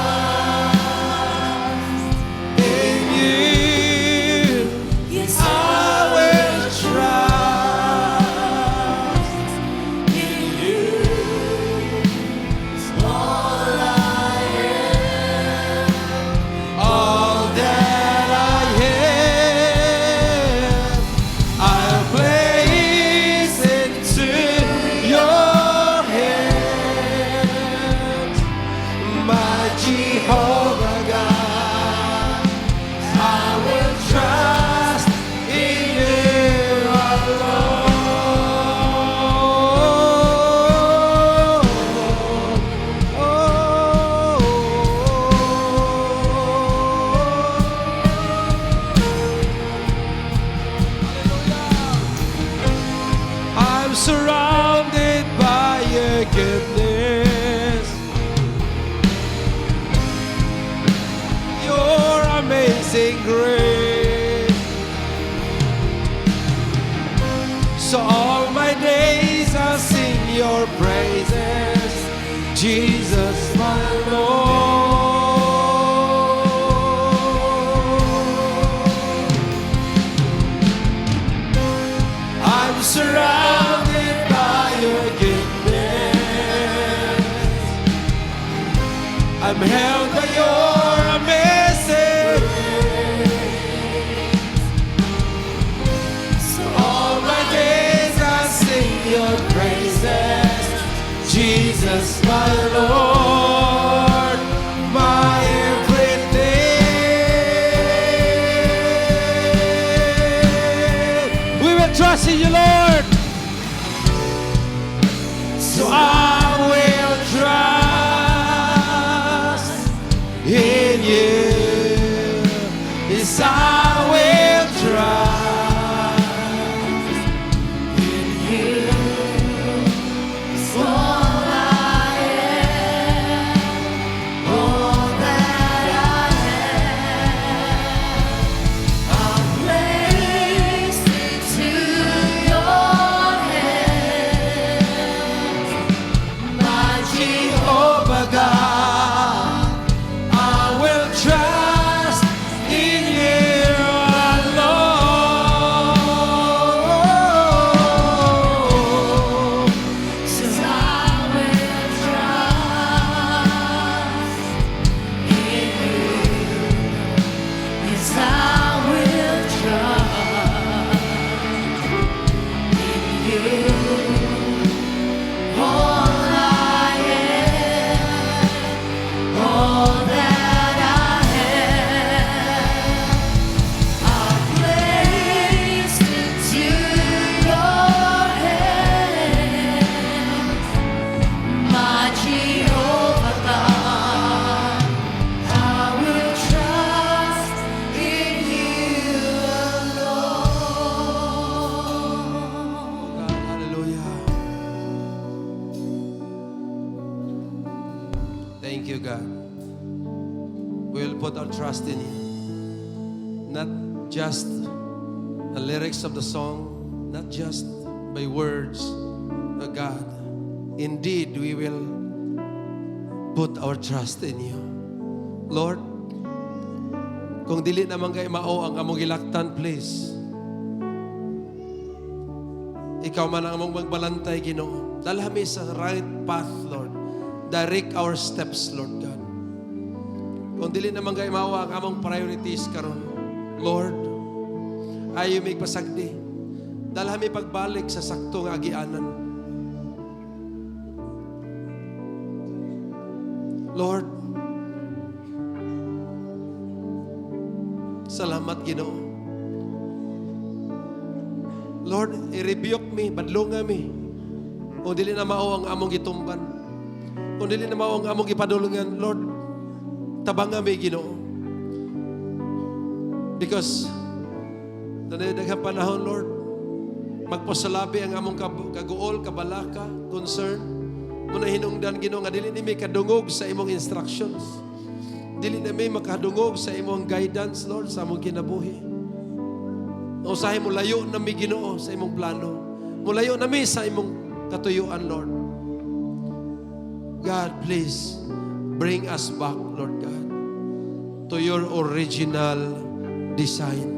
Jesus, my Lord. I'm surrounded by your goodness. I'm held by your amazing grace. So all my days I sing your praises. Jesus, my Lord, my everything. We will trust in you, Lord. So I will trust in you. Yes, I will trust in you. So thank you, God. We'll put our trust in you. Not just the lyrics of the song, not just by words, but God. Indeed, we will put our trust in you. Lord, kung dili naman kay mao ang among gilaktan, please. Ikaw man ang among magbalantay, Ginoo. Dalhami sa right path, Lord. Direct our steps, Lord God. Kung dili naman kay mao ang among priorities karon, Lord, ayo may pasagdi. Dalhami pagbalik sa sakto nga agianan. Lord, salamat, Ginoo. Lord, i-rebuke me, badlunga me. Kung dili na mao ang among gitumban. Kung dili na mao ang among gipadulungan, Lord, tabanga me, Ginoo. Because daghang panahon, Lord, magpasalabi ang among kaguol, kabalaka, concern. Muna hinungdan, Ginoo, nga dili ni may kadungog sa imong instructions. Dili na may makadungog sa imong guidance, Lord, sa among kinabuhi. Usahay mo layo na may, Ginoo, sa imong plano. Mulayo na may sa imong katuyuan, Lord. God, please bring us back, Lord God, to your original design.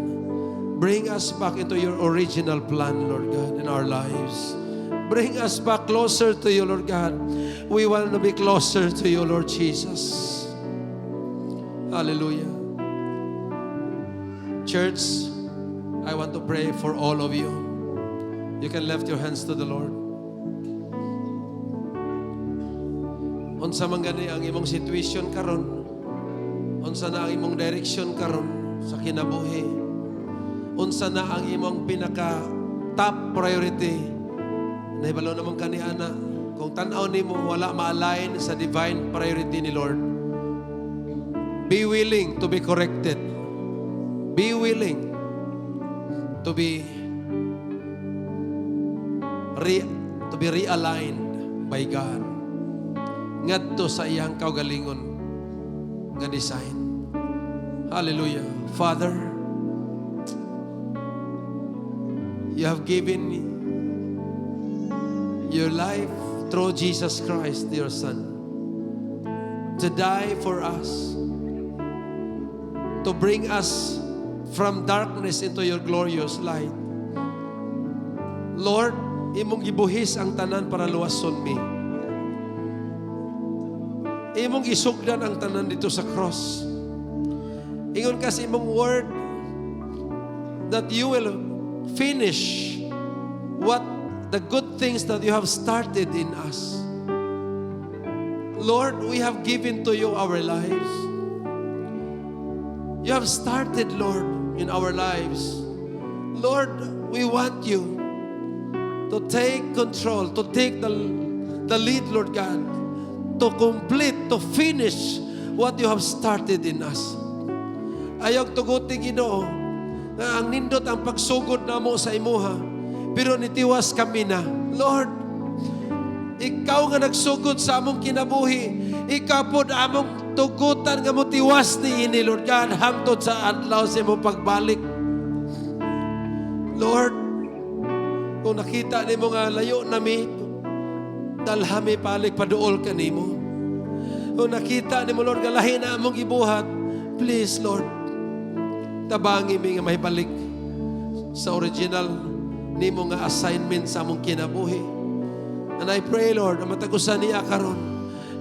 Bring us back into your original plan, Lord God, in our lives. Bring us back closer to you, Lord God. We want to be closer to you, Lord Jesus. Hallelujah. Church, I want to pray for all of you. You can lift your hands to the Lord. Unsa man gani ang imong situation karon, unsa na ang imong direction karon sa kinabuhi, unsa na ang imong pinaka top priority, nahibalo naman kani ana, kung tan-aw nimo wala ma-align sa divine priority ni Lord, be willing to be corrected. Be willing to be realigned by God ngadto sa iyang kaugalingon nga design. Hallelujah. Father, you have given your life through Jesus Christ, your Son. to die for us, to bring us from darkness into your glorious light. Lord, imong gibuhis ang tanan para luwason mi. Imong isugdan ang tanan dito sa cross. Ingon kasi imong word that you will finish what the good things that you have started in us. Lord, we have given to you our lives. You have started, Lord, in our lives. Lord, we want you to take control, to take the lead, Lord God, to complete, to finish what you have started in us. Ayaw tuguti, Ginoo, na ang nindot ang pagsugod namo sa imuha, pero nitiwas kami na. Lord, ikaw nga nagsugod sa among kinabuhi, ikaw po among tugutan nga mo tiwas ni ini, Lord God, hangtod sa adlaw sa imong pagbalik. Lord, kung nakita ni mo nga layo nami, dalhami palik paduol ka ni mo. Kung nakita ni mo, Lord, nga lahi na among gibuhat, please, Lord, tabangi mi nga mahibalik sa original ni mo nga assignment sa among kinabuhi. And I pray, Lord, na matagusan niya karon,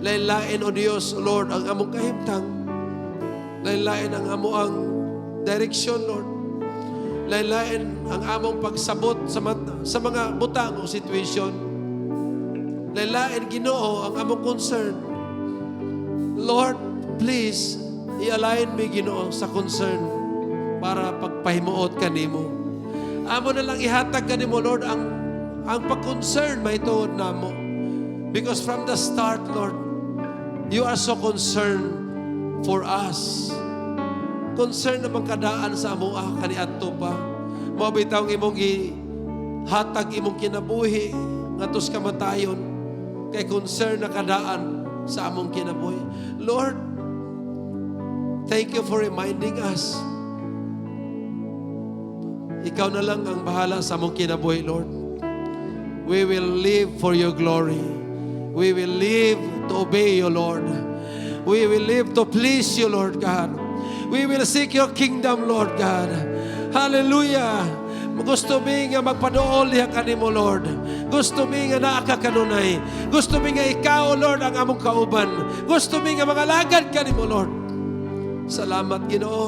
lain-lain, O Diyos, Lord, ang among kahimtang, lain-lain ang among direksyon, Lord, lain-lain ang among pagsabot sa mga butang o situation, lain-lain, Ginoo, ang among concern. Lord, please, i-align me, Ginoo, sa concern para pagpahimuot ka nimo. Amo na lang ihatag ka nimo, Lord, ang pag-concern may tuod namo. Because from the start, Lord, you are so concerned for us. Concern na magkadaan sa amo kaniadto pa. Mabitaw imong hatag imong kinabuhi ngatos kamatayon kay concern na kadaan sa among kinabuhi. Lord, thank you for reminding us. Ikaw na lang ang bahala sa among kinabuhi, Lord. We will live for your glory. We will live to obey you, Lord. We will live to please you, Lord God. We will seek your kingdom, Lord God. Hallelujah. Gusto mi nga magpaduol diha kanimo, Lord. Gusto mi nga naa ka kanunay. Gusto mi nga ikaw, Lord, ang among kauban. Gusto mi nga mangalagad kanimo, Lord. Salamat, Ginoo.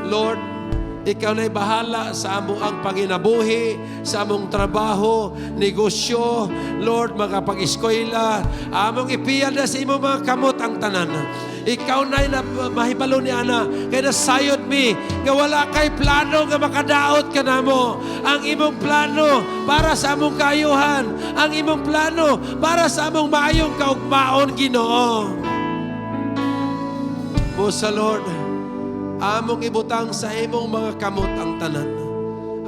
Lord, ikaw na'y bahala sa among ang panginabuhi, sa among trabaho, negosyo, Lord, mga pag-eskwela, among ipiyal na sa imong mga kamot ang tanan. Ikaw na'y mahibalo ni Ana, kaya nasayod mi, nga wala kay plano nga makadaot ka na mo. Ang imong plano para sa among kayuhan, ang imong plano para sa among maayong kaugmaon, Ginoo. Musa, Lord, among ibutang sa imong mga kamot ang tanan.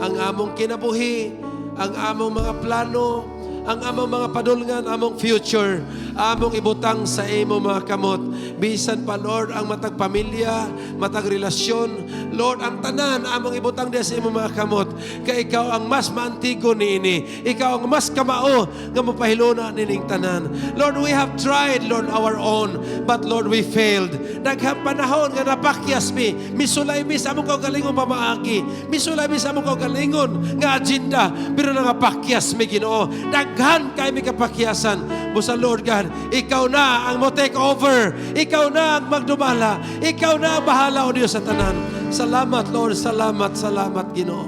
Ang among kinabuhi, ang among mga plano, ang among mga padulngan, among future, among ibutang sa imong mga kamot. Bisan pa, Lord, ang matag pamilya, matag relasyon, Lord, ang tanan, among ibutang diya sa imong mga kamot. Kaya ikaw ang mas maantigo niini. Ikaw ang mas kamao nga mapahiluna nining tanan. Lord, we have tried, Lord, our own, but Lord, we failed. Daghang panahon nga napakyas mi, misulay mi sa among kaugalingon pamaagi, misulay mi sa among kaugalingon nga agenda, pero nangapakyas mi, Ginoo. Daghan kay mi kapakyasan. Busa, Lord God, ikaw na ang mo take over. Ikaw na ang magdumala. Ikaw na ang bahala, O Diyos, sa tanan. Salamat, Lord. Salamat, salamat, Ginoo.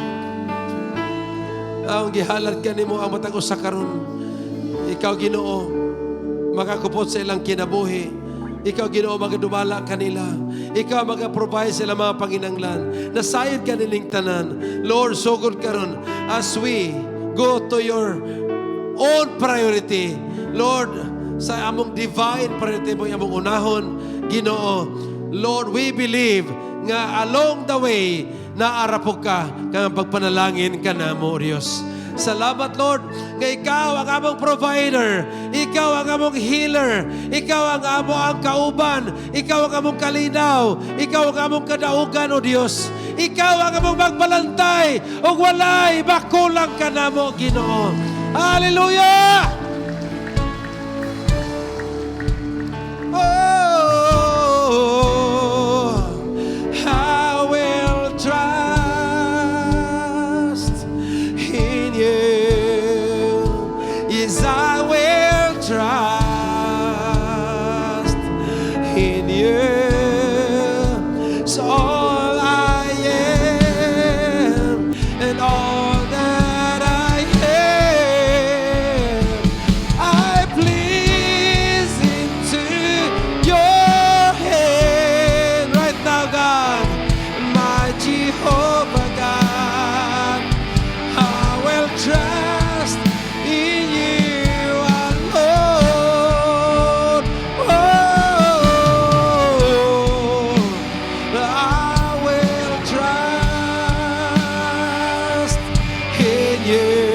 Ang gihalad ka nimo ang matag usa karon. Ikaw, Ginoo, makakupot sa ilang kinabuhi. Ikaw, Ginoo, magadumala kanila. Ikaw mag-provide sa ilang mga panginanglan. Nasayod ka niling tanan. Lord, sugod karon as we go to your own priority. Lord, sa among divine priority mo, among unahon, Ginoo. Lord, we believe nga along the way, naarapog ka, kang pagpanalangin ka na mo, Diyos. Salamat, Lord, nga ikaw ang among provider, ikaw ang among healer, ikaw ang among kauban, ikaw ang among kalinaw, ikaw ang among kadaugan, O Diyos. Ikaw ang among magbalantay, o walay, bakulang ka na mo, Ginoo. Hallelujah! Oh! you. So all I am and all that I am, I please into your hand right now, God, my Jehovah God. I will trust in you alone. Oh, I will trust in you.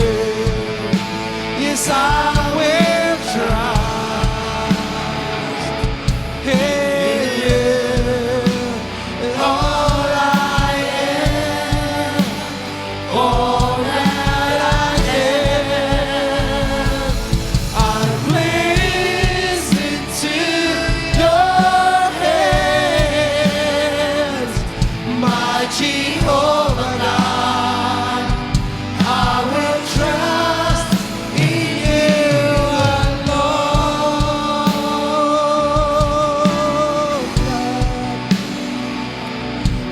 Yes, I will trust in you. And all I am, all that I am, I place into your hands, my Jehovah God. I will trust in you alone,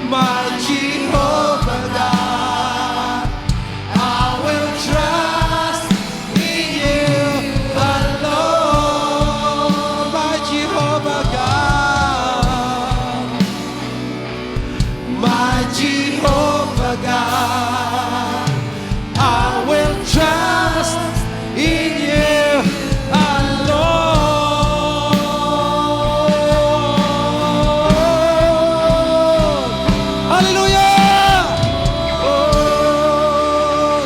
my Jehovah God. I will trust in you alone, my Jehovah God, my Jehovah God. I will trust in you alone. Hallelujah! Oh,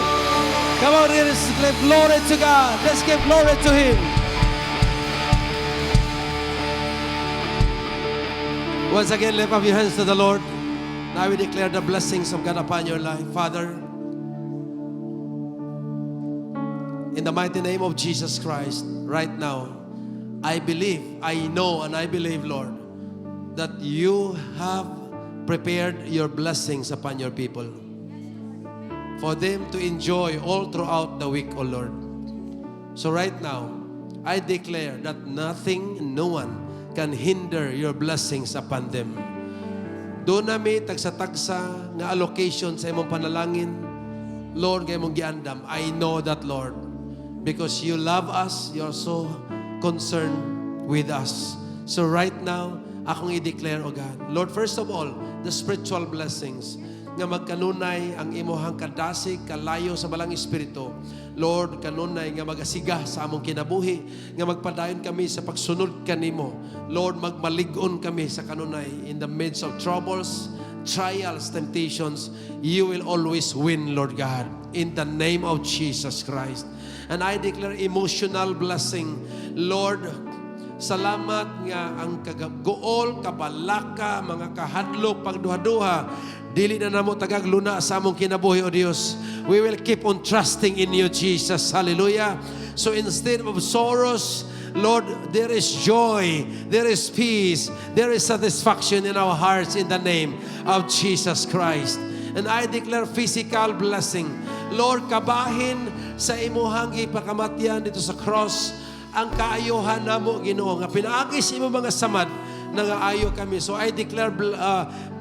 come on, let's give glory to God. Let's give glory to Him. Once again, lift up your hands to the Lord. Now we declare the blessings of God upon your life. Father, in the mighty name of Jesus Christ, right now, I believe, I know, and I believe, Lord, that you have prepared your blessings upon your people for them to enjoy all throughout the week, O Lord. So right now, I declare that nothing, no one can hinder your blessings upon them. Doon nami tagsa-tagsa nga allocation sa imong panalangin, Lord, kay mong giandam. I know that, Lord, because you love us, you're so concerned with us. So right now, akong i-declare, O God, Lord, first of all, the spiritual blessings nga magkanunay ang imuhang kadasig, kalayo sa balang espiritu. Lord, kanunay nga magasiga sa among kinabuhi, nga magpadayon kami sa pagsunod kanimo. Lord, magmalig-on kami sa kanunay in the midst of troubles, trials, temptations. You will always win, Lord God, in the name of Jesus Christ. And I declare emotional blessing. Lord, salamat nga ang kagagool, kabalaka, mga kahadlok, pagduha-duha, dili na namo tagagluna sa among kinabuhi, O Dios. We will keep on trusting in you, Jesus. Hallelujah. So instead of sorrows, Lord, there is joy, there is peace, there is satisfaction in our hearts in the name of Jesus Christ. And I declare physical blessing. Lord, kabahin sa imuhang ipakamatyan dito sa cross, ang kaayuhan namo, Ginoo, nga pinaagis imo mga samad, nangaayo kami. So I declare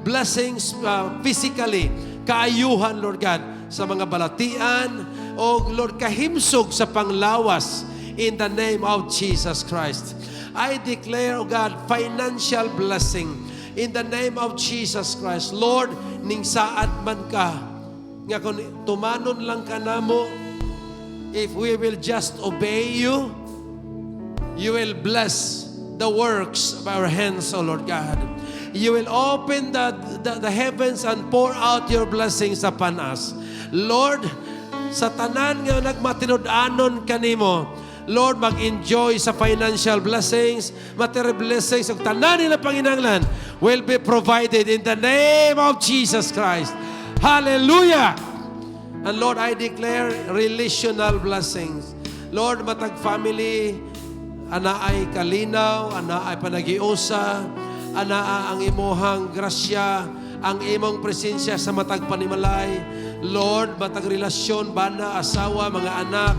blessings physically, kaayuhan, Lord God, sa mga balatian, o Lord, kahimsog sa panglawas in the name of Jesus Christ. I declare, O God, financial blessing in the name of Jesus Christ. Lord, ning saad man ka, nga kung tumanon lang ka namo, if we will just obey you, you will bless the works of our hands, O Lord God. You will open the heavens and pour out your blessings upon us. Lord, sa tanan nga nagmatinud-anon kanimo, Lord, mag-enjoy sa financial blessings, material blessings, ang tanan nila Panginahanglan will be provided in the name of Jesus Christ. Hallelujah! And Lord, I declare relational blessings. Lord, matag family, anaay kalinaw, anaay panagiusa, anaa ang imuhang grasya, ang imong presensya sa matag panimalay. Lord, matag relasyon, bana, asawa, mga anak,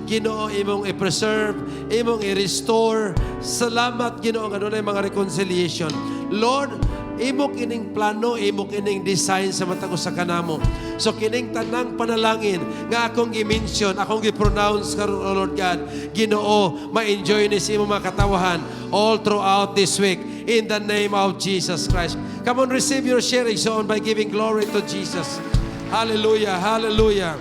Ginoo, imong i-preserve, imong i-restore. Salamat, Ginoo, nga dunay mga reconciliation. Lord, imo kining plano, imo kining design sa mata ko sa kanamo. So kining tanang panalangin nga akong gi-mention, akong gi-pronounce karon, O Lord God, Ginoo, ma-enjoy ni sa imo mga katawahan all throughout this week in the name of Jesus Christ. Come on, receive your sharing so on by giving glory to Jesus. Hallelujah, hallelujah.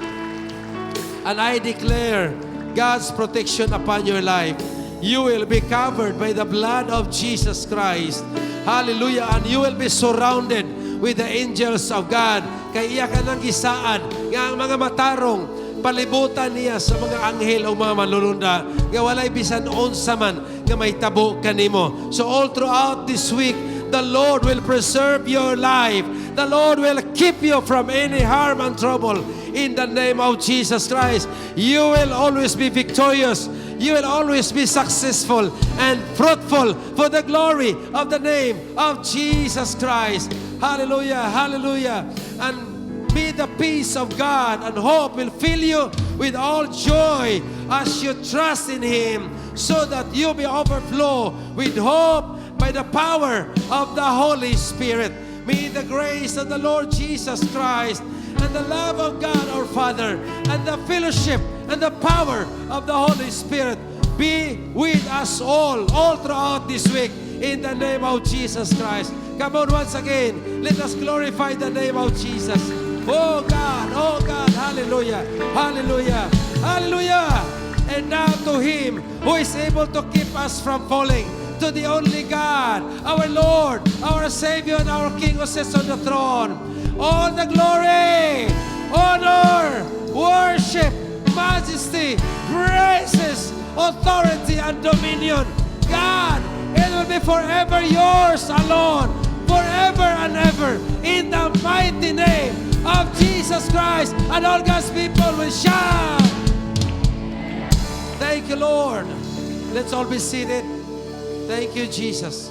And I declare God's protection upon your life. You will be covered by the blood of Jesus Christ. Hallelujah. And you will be surrounded with the angels of God. Kaya iya ka nang gisaan nga ang mga matarong palibutan niya sa mga anghel o mga manlulunda nga walay bisan unsa man nga may tabo kanimo. So all throughout this week, the Lord will preserve your life. The Lord will keep you from any harm and trouble. In the name of Jesus Christ, you will always be victorious. You will always be successful and fruitful for the glory of the name of Jesus Christ. Hallelujah, hallelujah. And may the peace of God and hope will fill you with all joy as you trust in Him, so that you may overflow with hope by the power of the Holy Spirit. May the grace of the Lord Jesus Christ and the love of God our Father and the fellowship and the power of the Holy Spirit be with us all throughout this week in the name of Jesus Christ. Come on, once again, let us glorify the name of Jesus. Oh God, hallelujah, hallelujah, hallelujah. And now to Him who is able to keep us from falling, to the only God, our Lord, our Savior, and our King who sits on the throne, all the glory, honor, worship, majesty, praises, authority, and dominion. God, it will be forever yours alone, forever and ever, in the mighty name of Jesus Christ. And all God's people will shout. Thank you, Lord. Let's all be seated. Thank you, Jesus.